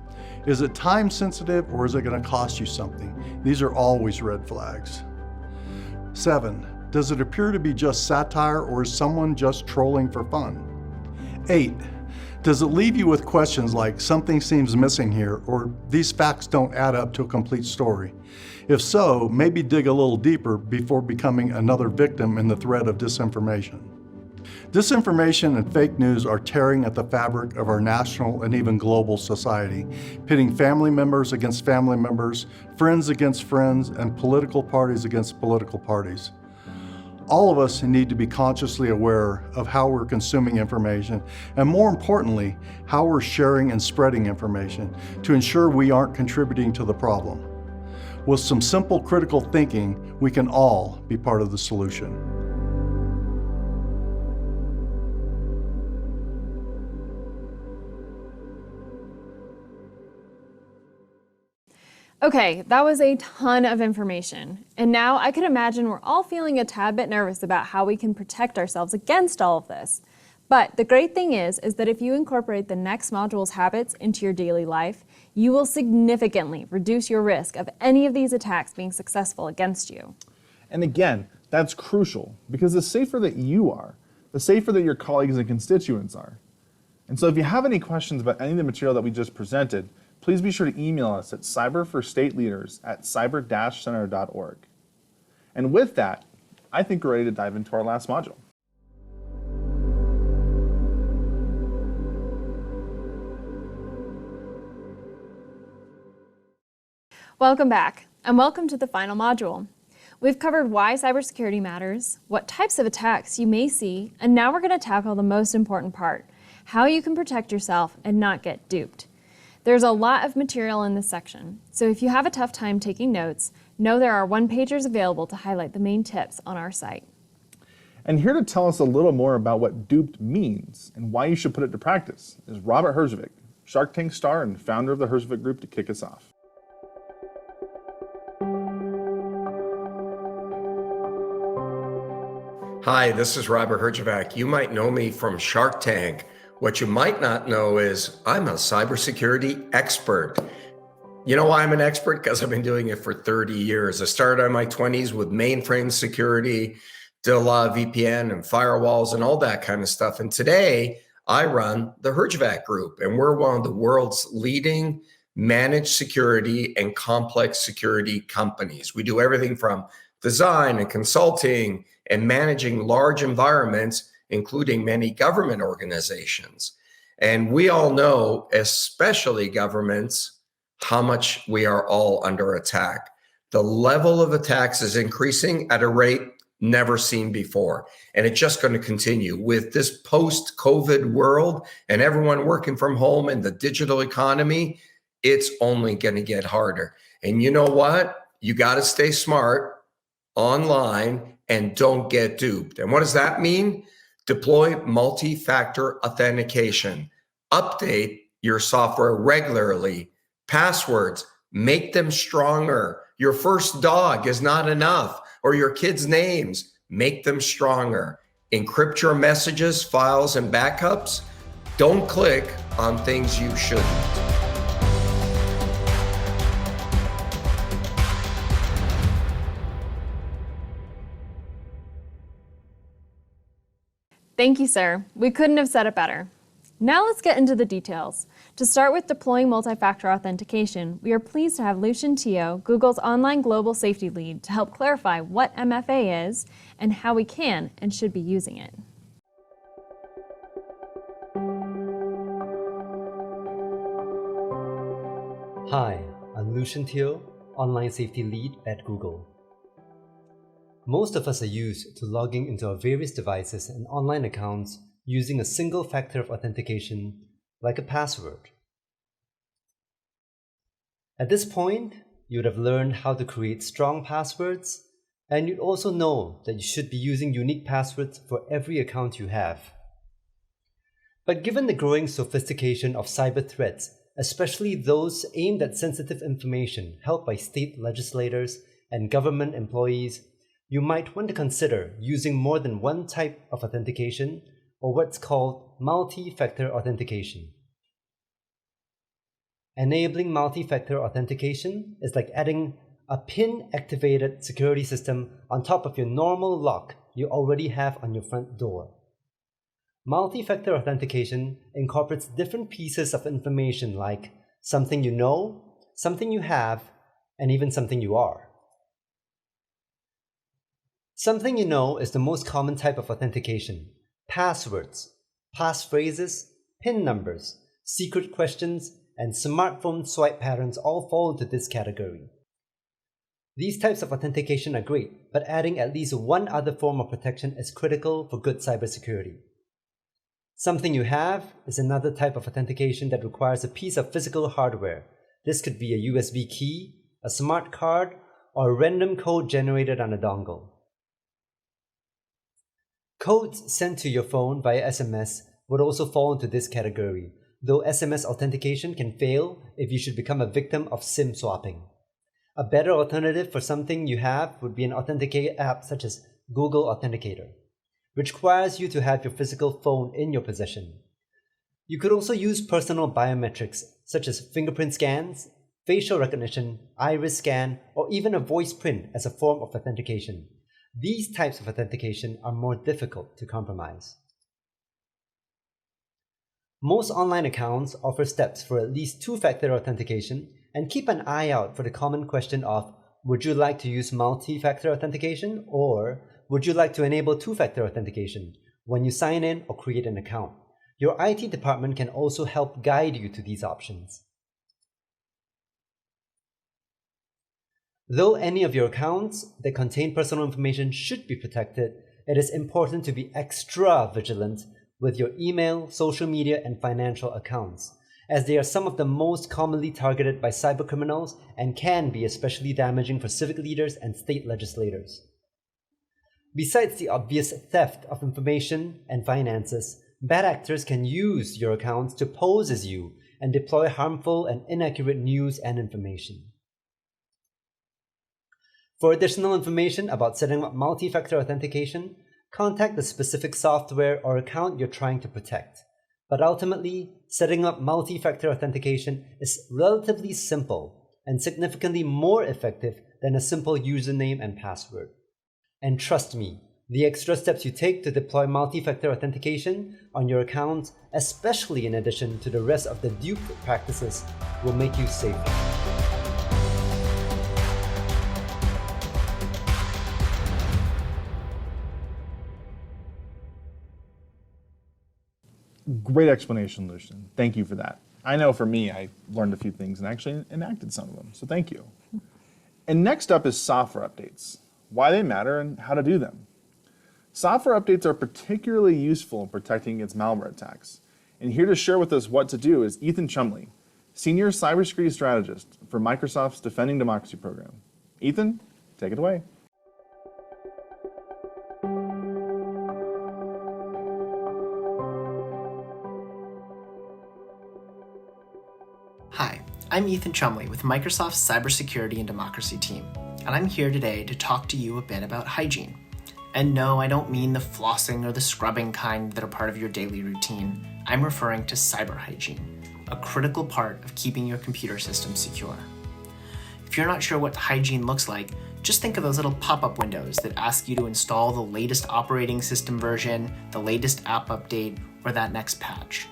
Is it time sensitive or is it going to cost you something? These are always red flags. 7. Does it appear to be just satire or is someone just trolling for fun? 8. Does it leave you with questions like, something seems missing here, or these facts don't add up to a complete story? If so, maybe dig a little deeper before becoming another victim in the thread of disinformation. Disinformation and fake news are tearing at the fabric of our national and even global society, pitting family members against family members, friends against friends, and political parties against political parties. All of us need to be consciously aware of how we're consuming information, and more importantly, how we're sharing and spreading information to ensure we aren't contributing to the problem. With some simple critical thinking, we can all be part of the solution. Okay, that was a ton of information. And now I can imagine we're all feeling a tad bit nervous about how we can protect ourselves against all of this. But the great thing is that if you incorporate the next module's habits into your daily life, you will significantly reduce your risk of any of these attacks being successful against you. And again, that's crucial because the safer that you are, the safer that your colleagues and constituents are. And so if you have any questions about any of the material that we just presented, please be sure to email us at cyberforstateleaders@cyber-center.org. And with that, I think we're ready to dive into our last module. Welcome back, and welcome to the final module. We've covered why cybersecurity matters, what types of attacks you may see, and now we're going to tackle the most important part, how you can protect yourself and not get duped. There's a lot of material in this section, so if you have a tough time taking notes, know there are one-pagers available to highlight the main tips on our site. And here to tell us a little more about what duped means and why you should put it to practice is Robert Herzog, Shark Tank star and founder of the Herzog Group, to kick us off. Hi, this is Robert Herzog. You might know me from Shark Tank. What you might not know is I'm a cybersecurity expert. You know why I'm an expert? Because I've been doing it for 30 years. I started in my 20s with mainframe security, did a lot of VPN and firewalls and all that kind of stuff. And today I run the Herzog Group, and we're one of the world's leading managed security and complex security companies. We do everything from design and consulting and managing large environments, including many government organizations. And we all know, especially governments, how much we are all under attack. The level of attacks is increasing at a rate never seen before. And it's just going to continue with this post-COVID world and everyone working from home and the digital economy. It's only going to get harder. And you know what? You got to stay smart online and don't get duped. And what does that mean? Deploy multi-factor authentication. Update your software regularly. Passwords, make them stronger. Your first dog is not enough, or your kids' names, make them stronger. Encrypt your messages, files, and backups. Don't click on things you shouldn't. Thank you, sir. We couldn't have said it better. Now let's get into the details. To start with deploying multi-factor authentication, we are pleased to have Lucian Teo, Google's online global safety lead, to help clarify what MFA is and how we can and should be using it. Hi, I'm Lucian Teo, online safety lead at Google. Most of us are used to logging into our various devices and online accounts using a single factor of authentication, like a password. At this point, you would have learned how to create strong passwords, and you'd also know that you should be using unique passwords for every account you have. But given the growing sophistication of cyber threats, especially those aimed at sensitive information held by state legislators and government employees, you might want to consider using more than one type of authentication, or what's called multi-factor authentication. Enabling multi-factor authentication is like adding a PIN-activated security system on top of your normal lock you already have on your front door. Multi-factor authentication incorporates different pieces of information like something you know, something you have, and even something you are. Something you know is the most common type of authentication. Passwords, passphrases, PIN numbers, secret questions, and smartphone swipe patterns all fall into this category. These types of authentication are great, but adding at least one other form of protection is critical for good cybersecurity. Something you have is another type of authentication that requires a piece of physical hardware. This could be a USB key, a smart card, or a random code generated on a dongle. Codes sent to your phone via SMS would also fall into this category, though SMS authentication can fail if you should become a victim of SIM swapping. A better alternative for something you have would be an authenticator app such as Google Authenticator, which requires you to have your physical phone in your possession. You could also use personal biometrics such as fingerprint scans, facial recognition, iris scan, or even a voice print as a form of authentication. These types of authentication are more difficult to compromise. Most online accounts offer steps for at least two-factor authentication, and keep an eye out for the common question of, would you like to use multi-factor authentication, or would you like to enable two-factor authentication when you sign in or create an account? Your IT department can also help guide you to these options. Though any of your accounts that contain personal information should be protected, it is important to be extra vigilant with your email, social media, and financial accounts, as they are some of the most commonly targeted by cybercriminals and can be especially damaging for civic leaders and state legislators. Besides the obvious theft of information and finances, bad actors can use your accounts to pose as you and deploy harmful and inaccurate news and information. For additional information about setting up multi-factor authentication, contact the specific software or account you're trying to protect. But ultimately, setting up multi-factor authentication is relatively simple and significantly more effective than a simple username and password. And trust me, the extra steps you take to deploy multi-factor authentication on your account, especially in addition to the rest of the dupe practices, will make you safer. Great explanation, Lucian. Thank you for that. I know for me, I learned a few things and actually enacted some of them, so thank you. And next up is software updates, why they matter and how to do them. Software updates are particularly useful in protecting against malware attacks. And here to share with us what to do is Ethan Chumley, Senior Cybersecurity Strategist for Microsoft's Defending Democracy program. Ethan, take it away. Hi, I'm Ethan Chumley with Microsoft's Cybersecurity and Democracy team, and I'm here today to talk to you a bit about hygiene. And no, I don't mean the flossing or the scrubbing kind that are part of your daily routine. I'm referring to cyber hygiene, a critical part of keeping your computer system secure. If you're not sure what hygiene looks like, just think of those little pop-up windows that ask you to install the latest operating system version, the latest app update, or that next patch.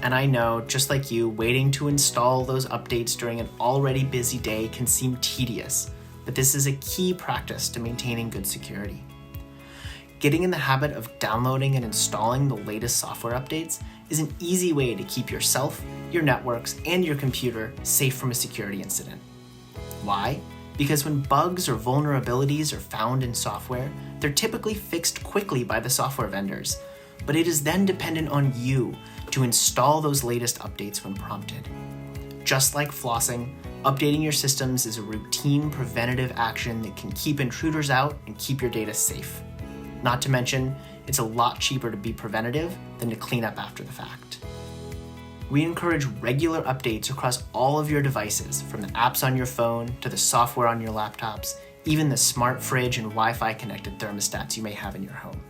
And I know, just like you, waiting to install those updates during an already busy day can seem tedious, but this is a key practice to maintaining good security. Getting in the habit of downloading and installing the latest software updates is an easy way to keep yourself, your networks, and your computer safe from a security incident. Why? Because when bugs or vulnerabilities are found in software, they're typically fixed quickly by the software vendors, but it is then dependent on you to install those latest updates when prompted. Just like flossing, updating your systems is a routine preventative action that can keep intruders out and keep your data safe. Not to mention, it's a lot cheaper to be preventative than to clean up after the fact. We encourage regular updates across all of your devices, from the apps on your phone to the software on your laptops, even the smart fridge and Wi-Fi connected thermostats you may have in your home.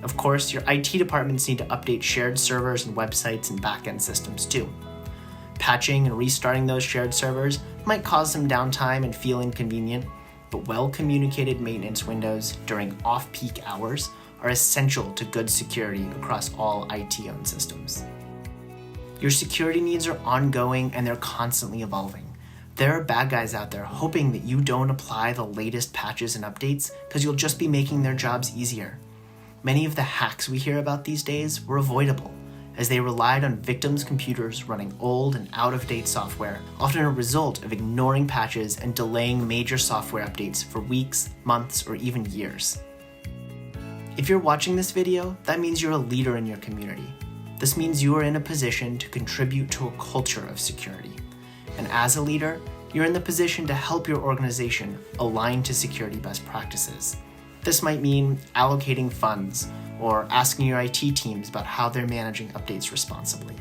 Of course, your IT departments need to update shared servers and websites and backend systems too. Patching and restarting those shared servers might cause some downtime and feel inconvenient, but well-communicated maintenance windows during off-peak hours are essential to good security across all IT-owned systems. Your security needs are ongoing and they're constantly evolving. There are bad guys out there hoping that you don't apply the latest patches and updates because you'll just be making their jobs easier. Many of the hacks we hear about these days were avoidable, as they relied on victims' computers running old and out-of-date software, often a result of ignoring patches and delaying major software updates for weeks, months, or even years. If you're watching this video, that means you're a leader in your community. This means you are in a position to contribute to a culture of security. And as a leader, you're in the position to help your organization align to security best practices. This might mean allocating funds or asking your IT teams about how they're managing updates responsibly.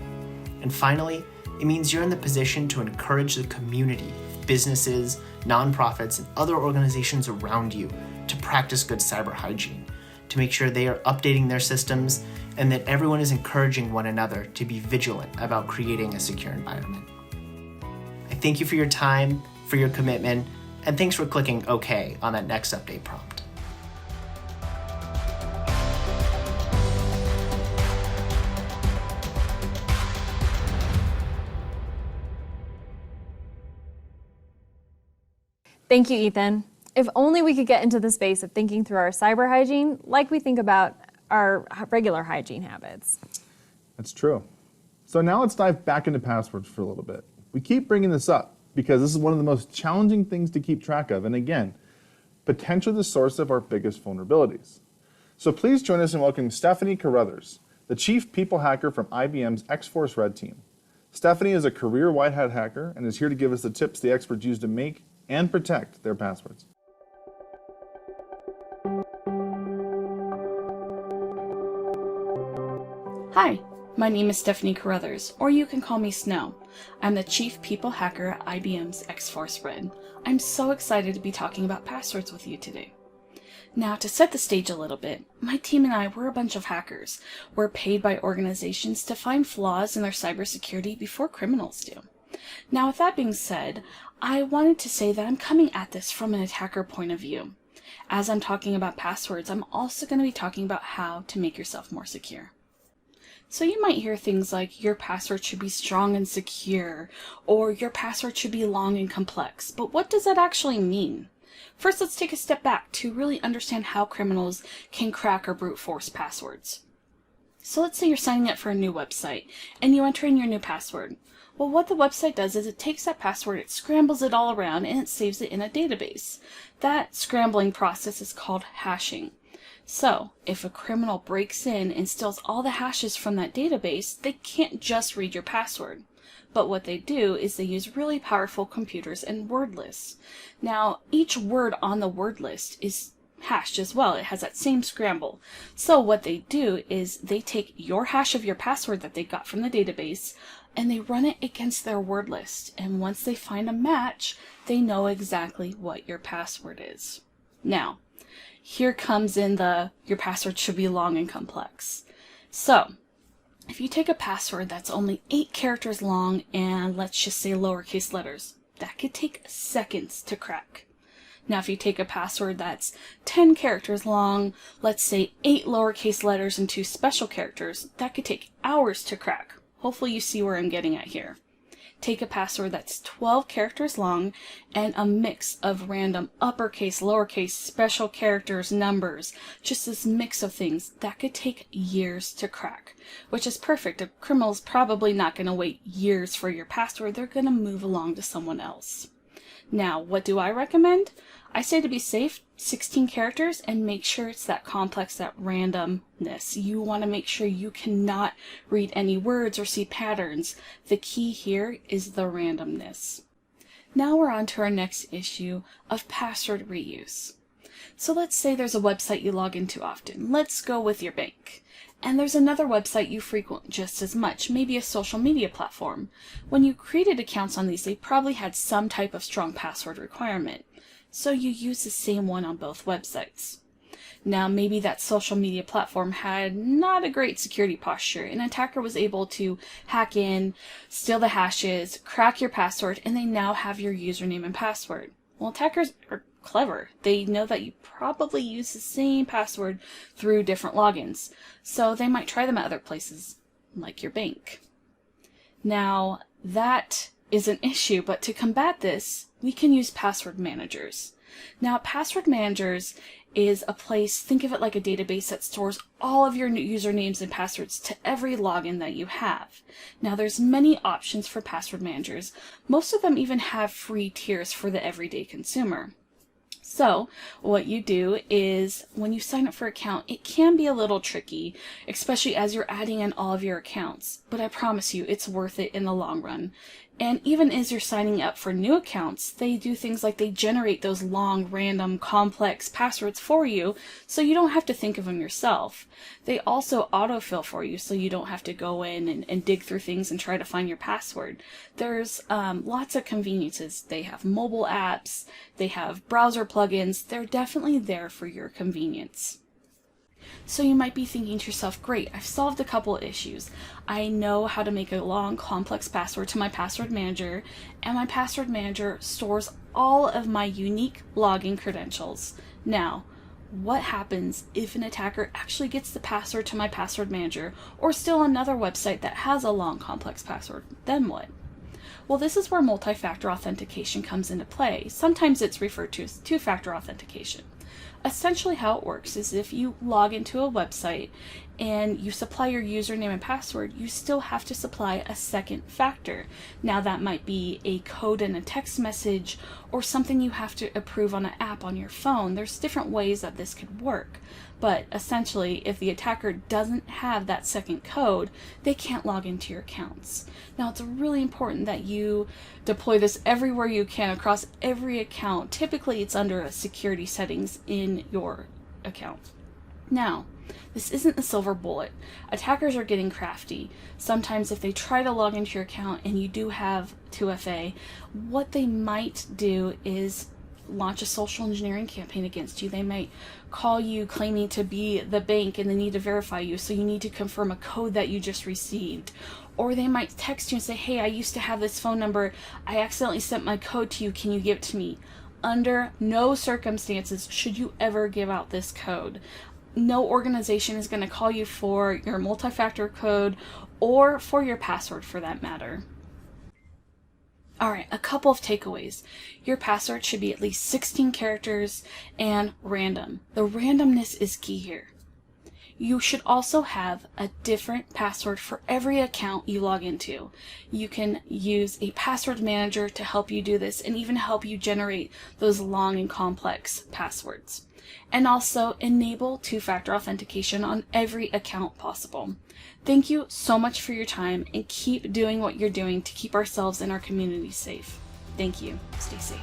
And finally, it means you're in the position to encourage the community, businesses, nonprofits, and other organizations around you to practice good cyber hygiene, to make sure they are updating their systems and that everyone is encouraging one another to be vigilant about creating a secure environment. I thank you for your time, for your commitment, and thanks for clicking OK on that next update prompt. Thank you, Ethan. If only we could get into the space of thinking through our cyber hygiene like we think about our regular hygiene habits. That's true. So now let's dive back into passwords for a little bit. We keep bringing this up because this is one of the most challenging things to keep track of, and again, potentially the source of our biggest vulnerabilities. So please join us in welcoming Stephanie Carruthers, the Chief People Hacker from IBM's X-Force Red team. Stephanie is a career white hat hacker and is here to give us the tips the experts use to make and protect their passwords. Hi, my name is Stephanie Carruthers, or you can call me Snow. I'm the Chief People Hacker at IBM's X-Force Red. I'm so excited to be talking about passwords with you today. Now, to set the stage a little bit, my team and I were a bunch of hackers. We're paid by organizations to find flaws in their cybersecurity before criminals do. Now, with that being said, I wanted to say that I'm coming at this from an attacker point of view. As I'm talking about passwords, I'm also going to be talking about how to make yourself more secure. So you might hear things like, your password should be strong and secure, or your password should be long and complex. But what does that actually mean? First, let's take a step back to really understand how criminals can crack or brute force passwords. So let's say you're signing up for a new website and you enter in your new password. Well, what the website does is it takes that password, it scrambles it all around, and it saves it in a database. That scrambling process is called hashing. So, if a criminal breaks in and steals all the hashes from that database, they can't just read your password. But what they do is they use really powerful computers and word lists. Now, each word on the word list is hashed as well. It has that same scramble. So what they do is they take your hash of your password that they got from the database and they run it against their word list. And once they find a match, they know exactly what your password is. Now, here comes in your password should be long and complex. So, if you take a password that's only 8 characters long and let's just say lowercase letters, that could take seconds to crack. Now, if you take a password that's 10 characters long, let's say 8 lowercase letters and 2 special characters, that could take hours to crack. Hopefully you see where I'm getting at here. Take a password that's 12 characters long and a mix of random uppercase, lowercase, special characters, numbers, just this mix of things. That could take years to crack, which is perfect. A criminal's probably not going to wait years for your password. They're going to move along to someone else. Now, what do I recommend? I say to be safe, 16 characters, and make sure it's that complex, that randomness. You want to make sure you cannot read any words or see patterns. The key here is the randomness. Now we're on to our next issue of password reuse. So let's say there's a website you log into often. Let's go with your bank. And there's another website you frequent just as much, maybe a social media platform. When you created accounts on these, they probably had some type of strong password requirement. So you use the same one on both websites. Now, maybe that social media platform had not a great security posture. An attacker was able to hack in, steal the hashes, crack your password, and they now have your username and password. Well, attackers are clever. They know that you probably use the same password through different logins. So they might try them at other places, like your bank. Now, that is an issue, but to combat this, we can use password managers. Now, password managers is a place, think of it like a database that stores all of your usernames and passwords to every login that you have. Now, there's many options for password managers. Most of them even have free tiers for the everyday consumer. So what you do is when you sign up for an account, it can be a little tricky, especially as you're adding in all of your accounts, but I promise you it's worth it in the long run. And even as you're signing up for new accounts, they do things like they generate those long, random, complex passwords for you, so you don't have to think of them yourself. They also autofill for you, so you don't have to go in and dig through things and try to find your password. There's lots of conveniences. They have mobile apps, they have browser plugins. They're definitely there for your convenience. So you might be thinking to yourself, great, I've solved a couple of issues. I know how to make a long, complex password to my password manager, and my password manager stores all of my unique login credentials. Now, what happens if an attacker actually gets the password to my password manager, or still another website that has a long, complex password? Then what? Well, this is where multi-factor authentication comes into play. Sometimes it's referred to as two-factor authentication. Essentially how it works is if you log into a website and you supply your username and password, you still have to supply a second factor. Now that might be a code in a text message or something you have to approve on an app on your phone. There's different ways that this could work. But essentially, if the attacker doesn't have that second code, they can't log into your accounts. Now, it's really important that you deploy this everywhere you can across every account. Typically, it's under a security settings in your account. Now, this isn't the silver bullet. Attackers are getting crafty. Sometimes if they try to log into your account and you do have 2FA, what they might do is launch a social engineering campaign against you. They might call you claiming to be the bank and they need to verify you, so you need to confirm a code that you just received. Or they might text you and say, hey, I used to have this phone number. I accidentally sent my code to you. Can you give it to me? Under no circumstances should you ever give out this code. No organization is going to call you for your multi-factor code or for your password for that matter. Alright, a couple of takeaways. Your password should be at least 16 characters and random. The randomness is key here. You should also have a different password for every account you log into. You can use a password manager to help you do this and even help you generate those long and complex passwords. And also enable two-factor authentication on every account possible. Thank you so much for your time, and keep doing what you're doing to keep ourselves and our community safe. Thank you. Stay safe.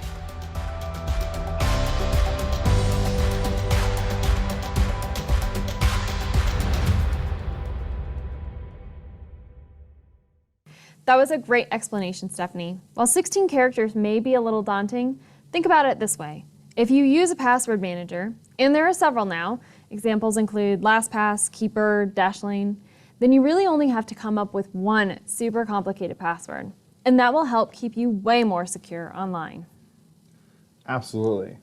That was a great explanation, Stephanie. While 16 characters may be a little daunting, think about it this way. If you use a password manager, and there are several now, examples include LastPass, Keeper, Dashlane, then you really only have to come up with one super complicated password, and that will help keep you way more secure online. Absolutely.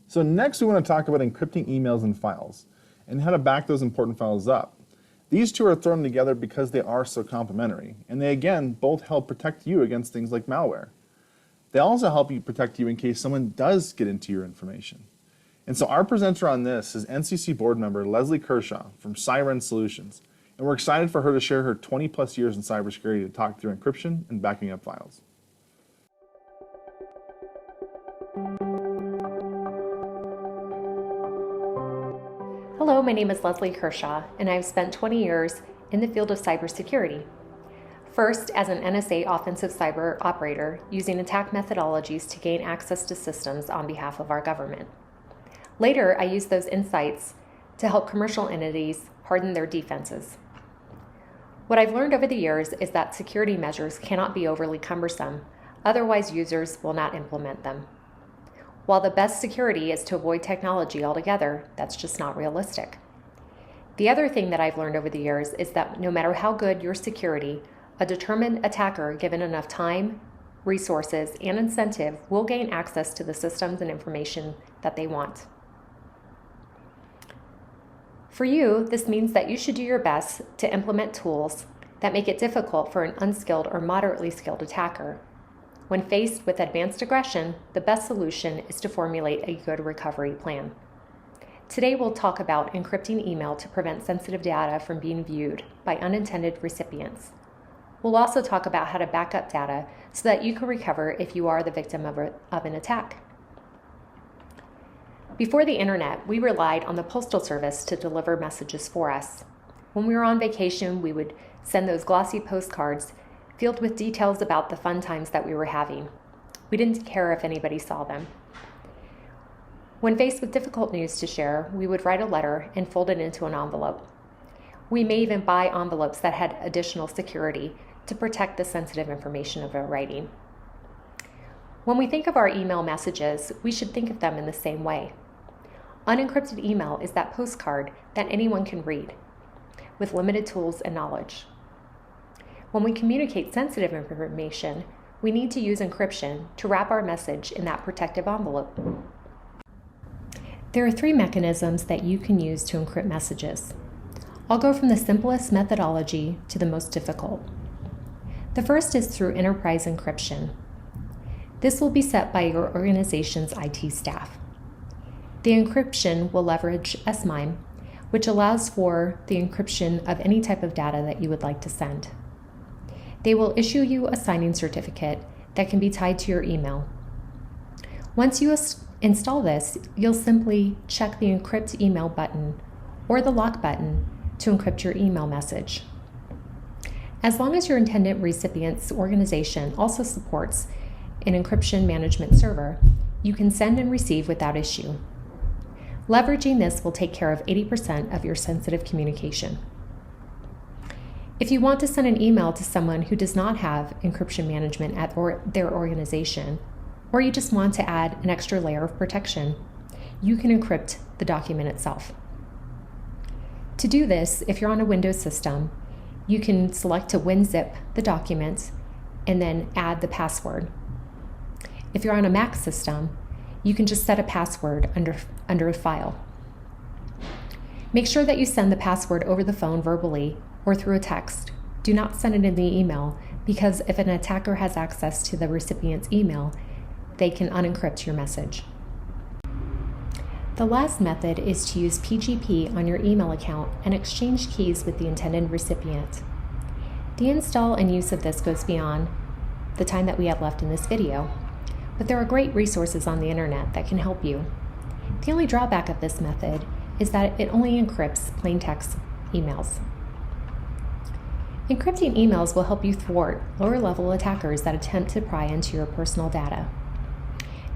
So next we want to talk about encrypting emails and files, and how to back those important files up. These two are thrown together because they are so complementary, and they again both help protect you against things like malware. They also help you protect you in case someone does get into your information. And so our presenter on this is NCC board member Leslie Kershaw from Siren Solutions, and we're excited for her to share her 20 plus years in cybersecurity to talk through encryption and backing up files. Hello, my name is Leslie Kershaw, and I've spent 20 years in the field of cybersecurity. First, as an NSA offensive cyber operator, using attack methodologies to gain access to systems on behalf of our government. Later, I used those insights to help commercial entities harden their defenses. What I've learned over the years is that security measures cannot be overly cumbersome, otherwise users will not implement them. While the best security is to avoid technology altogether, that's just not realistic. The other thing that I've learned over the years is that no matter how good your security, a determined attacker given enough time, resources, and incentive will gain access to the systems and information that they want. For you, this means that you should do your best to implement tools that make it difficult for an unskilled or moderately skilled attacker. When faced with advanced aggression, the best solution is to formulate a good recovery plan. Today we'll talk about encrypting email to prevent sensitive data from being viewed by unintended recipients. We'll also talk about how to back up data so that you can recover if you are the victim of an attack. Before the internet, we relied on the Postal Service to deliver messages for us. When we were on vacation, we would send those glossy postcards filled with details about the fun times that we were having. We didn't care if anybody saw them. When faced with difficult news to share, we would write a letter and fold it into an envelope. We may even buy envelopes that had additional security to protect the sensitive information of our writing. When we think of our email messages, we should think of them in the same way. Unencrypted email is that postcard that anyone can read, with limited tools and knowledge. When we communicate sensitive information, we need to use encryption to wrap our message in that protective envelope. There are 3 mechanisms that you can use to encrypt messages. I'll go from the simplest methodology to the most difficult. The first is through enterprise encryption. This will be set by your organization's IT staff. The encryption will leverage SMIME, which allows for the encryption of any type of data that you would like to send. They will issue you a signing certificate that can be tied to your email. Once you install this, you'll simply check the encrypt email button or the lock button to encrypt your email message. As long as your intended recipient's organization also supports an encryption management server, you can send and receive without issue. Leveraging this will take care of 80% of your sensitive communication. If you want to send an email to someone who does not have encryption management at their organization, or you just want to add an extra layer of protection, you can encrypt the document itself. To do this, if you're on a Windows system, you can select to WinZip the document and then add the password. If you're on a Mac system, you can just set a password under a file. Make sure that you send the password over the phone verbally or through a text. Do not send it in the email, because if an attacker has access to the recipient's email, they can unencrypt your message. The last method is to use PGP on your email account and exchange keys with the intended recipient. The install and use of this goes beyond the time that we have left in this video, but there are great resources on the internet that can help you. The only drawback of this method is that it only encrypts plain text emails. Encrypting emails will help you thwart lower-level attackers that attempt to pry into your personal data.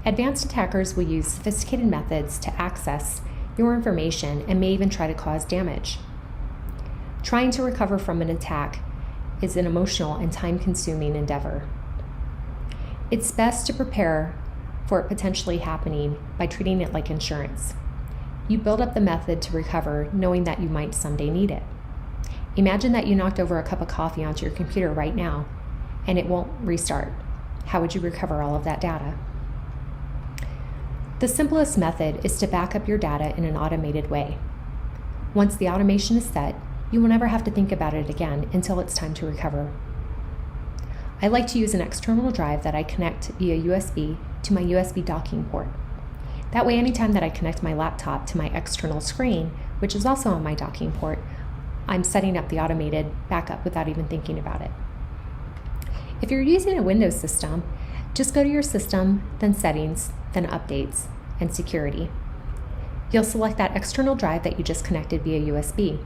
Advanced attackers will use sophisticated methods to access your information and may even try to cause damage. Trying to recover from an attack is an emotional and time-consuming endeavor. It's best to prepare for it potentially happening by treating it like insurance. You build up the method to recover knowing that you might someday need it. Imagine that you knocked over a cup of coffee onto your computer right now and it won't restart. How would you recover all of that data? The simplest method is to back up your data in an automated way. Once the automation is set, you will never have to think about it again until it's time to recover. I like to use an external drive that I connect via USB to my USB docking port. That way, anytime that I connect my laptop to my external screen, which is also on my docking port, I'm setting up the automated backup without even thinking about it. If you're using a Windows system, just go to your system, then Settings, then Updates, and Security. You'll select that external drive that you just connected via USB.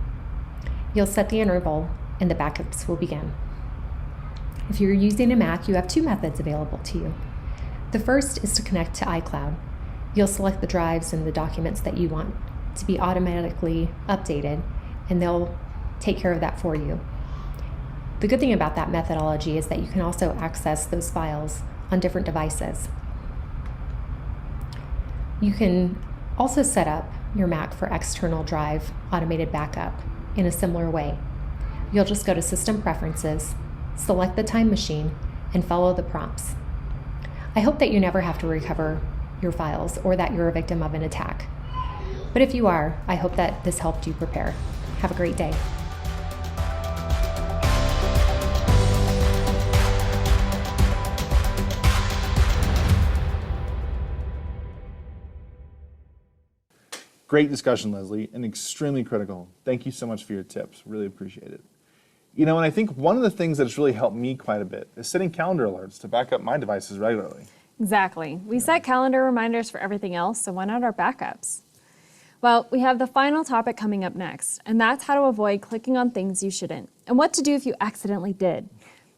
You'll set the interval, and the backups will begin. If you're using a Mac, you have two methods available to you. The first is to connect to iCloud. You'll select the drives and the documents that you want to be automatically updated, and they'll take care of that for you. The good thing about that methodology is that you can also access those files on different devices. You can also set up your Mac for external drive automated backup in a similar way. You'll just go to System Preferences, select the Time Machine, and follow the prompts. I hope that you never have to recover your files or that you're a victim of an attack. But if you are, I hope that this helped you prepare. Have a great day. Great discussion, Leslie, and extremely critical. Thank you so much for your tips. Really appreciate it. You know, and I think one of the things that's really helped me quite a bit is setting calendar alerts to back up my devices regularly. Exactly. We set calendar reminders for everything else, so why not our backups? Well, we have the final topic coming up next, and that's how to avoid clicking on things you shouldn't, and what to do if you accidentally did.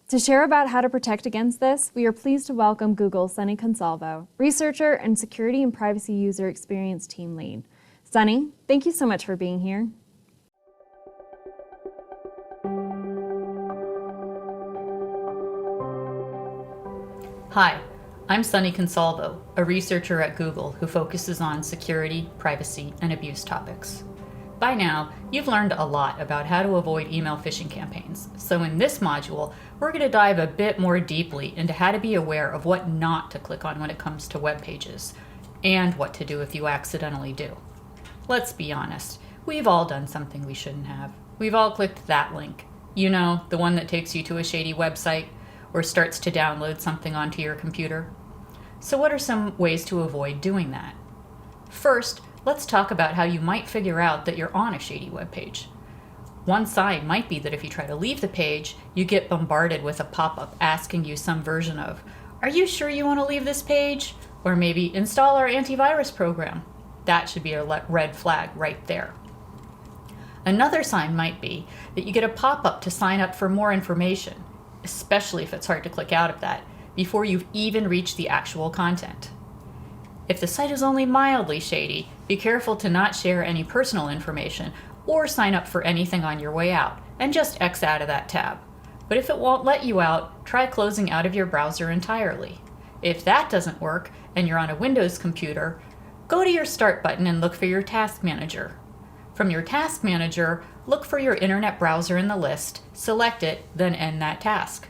To share about how to protect against this, we are pleased to welcome Google's Sunny Consalvo, researcher and security and privacy user experience team lead. Sunny, thank you so much for being here. Hi, I'm Sunny Consalvo, a researcher at Google who focuses on security, privacy, and abuse topics. By now, you've learned a lot about how to avoid email phishing campaigns, so in this module, we're going to dive a bit more deeply into how to be aware of what not to click on when it comes to web pages, and what to do if you accidentally do. Let's be honest, we've all done something we shouldn't have. We've all clicked that link. You know, the one that takes you to a shady website or starts to download something onto your computer. So what are some ways to avoid doing that? First, let's talk about how you might figure out that you're on a shady web page. One sign might be that if you try to leave the page, you get bombarded with a pop-up asking you some version of, "Are you sure you want to leave this page?" Or maybe, "Install our antivirus program." That should be a red flag right there. Another sign might be that you get a pop-up to sign up for more information, especially if it's hard to click out of that, before you've even reached the actual content. If the site is only mildly shady, be careful to not share any personal information or sign up for anything on your way out, and just X out of that tab. But if it won't let you out, try closing out of your browser entirely. If that doesn't work and you're on a Windows computer, go to your Start button and look for your Task Manager. From your Task Manager, look for your internet browser in the list, select it, then end that task.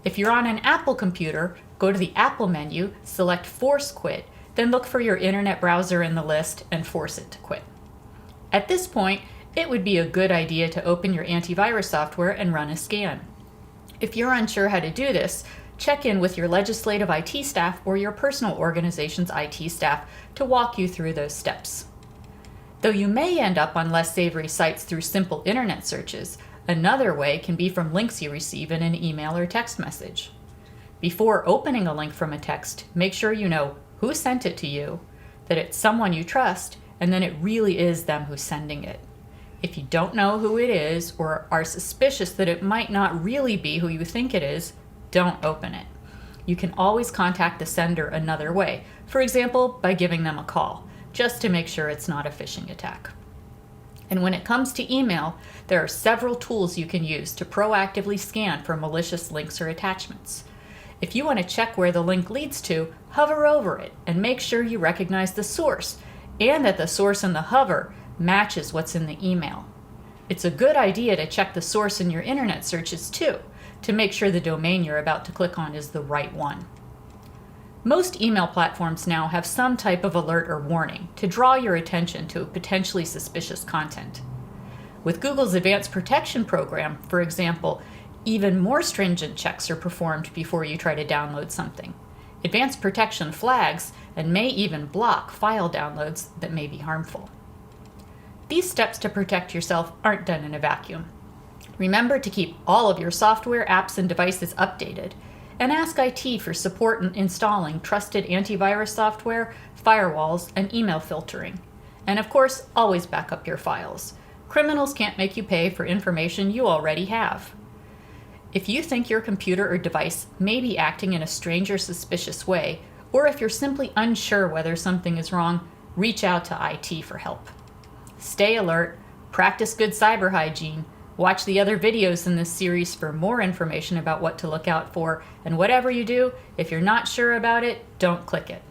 If you're on an Apple computer, go to the Apple menu, select Force Quit, then look for your internet browser in the list and force it to quit. At this point, it would be a good idea to open your antivirus software and run a scan. If you're unsure how to do this, check in with your legislative IT staff or your personal organization's IT staff to walk you through those steps. Though you may end up on less savory sites through simple internet searches, another way can be from links you receive in an email or text message. Before opening a link from a text, make sure you know who sent it to you, that it's someone you trust, and then it really is them who's sending it. If you don't know who it is or are suspicious that it might not really be who you think it is, don't open it. You can always contact the sender another way, for example, by giving them a call, just to make sure it's not a phishing attack. And when it comes to email, there are several tools you can use to proactively scan for malicious links or attachments. If you want to check where the link leads to, hover over it and make sure you recognize the source and that the source in the hover matches what's in the email. It's a good idea to check the source in your internet searches too, to make sure the domain you're about to click on is the right one. Most email platforms now have some type of alert or warning to draw your attention to potentially suspicious content. With Google's Advanced Protection program, for example, even more stringent checks are performed before you try to download something. Advanced Protection flags and may even block file downloads that may be harmful. These steps to protect yourself aren't done in a vacuum. Remember to keep all of your software, apps, and devices updated, and ask IT for support in installing trusted antivirus software, firewalls, and email filtering. And of course, always back up your files. Criminals can't make you pay for information you already have. If you think your computer or device may be acting in a strange or suspicious way, or if you're simply unsure whether something is wrong, reach out to IT for help. Stay alert, practice good cyber hygiene, watch the other videos in this series for more information about what to look out for, and whatever you do, if you're not sure about it, don't click it.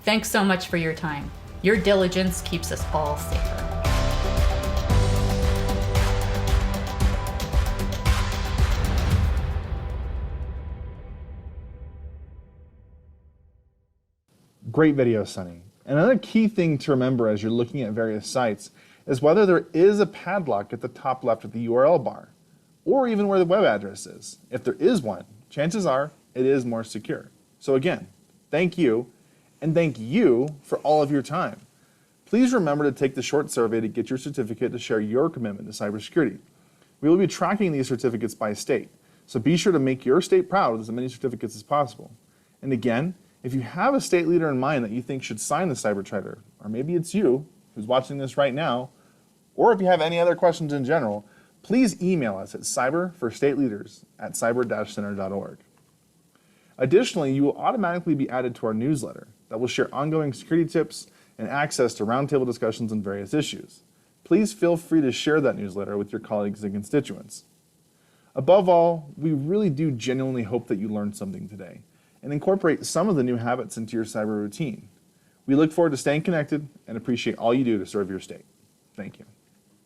Thanks so much for your time. Your diligence keeps us all safer. Great video, Sunny. Another key thing to remember as you're looking at various sites is whether there is a padlock at the top left of the URL bar, or even where the web address is. If there is one, chances are it is more secure. So again, thank you, and thank you for all of your time. Please remember to take the short survey to get your certificate to share your commitment to cybersecurity. We will be tracking these certificates by state, so be sure to make your state proud with as many certificates as possible. And again, if you have a state leader in mind that you think should sign the cyber charter, or maybe it's you who's watching this right now, or if you have any other questions in general, please email us at cyberforstateleaders@cyber-center.org. Additionally, you will automatically be added to our newsletter that will share ongoing security tips and access to roundtable discussions on various issues. Please feel free to share that newsletter with your colleagues and constituents. Above all, we really do genuinely hope that you learned something today and incorporate some of the new habits into your cyber routine. We look forward to staying connected and appreciate all you do to serve your state. Thank you.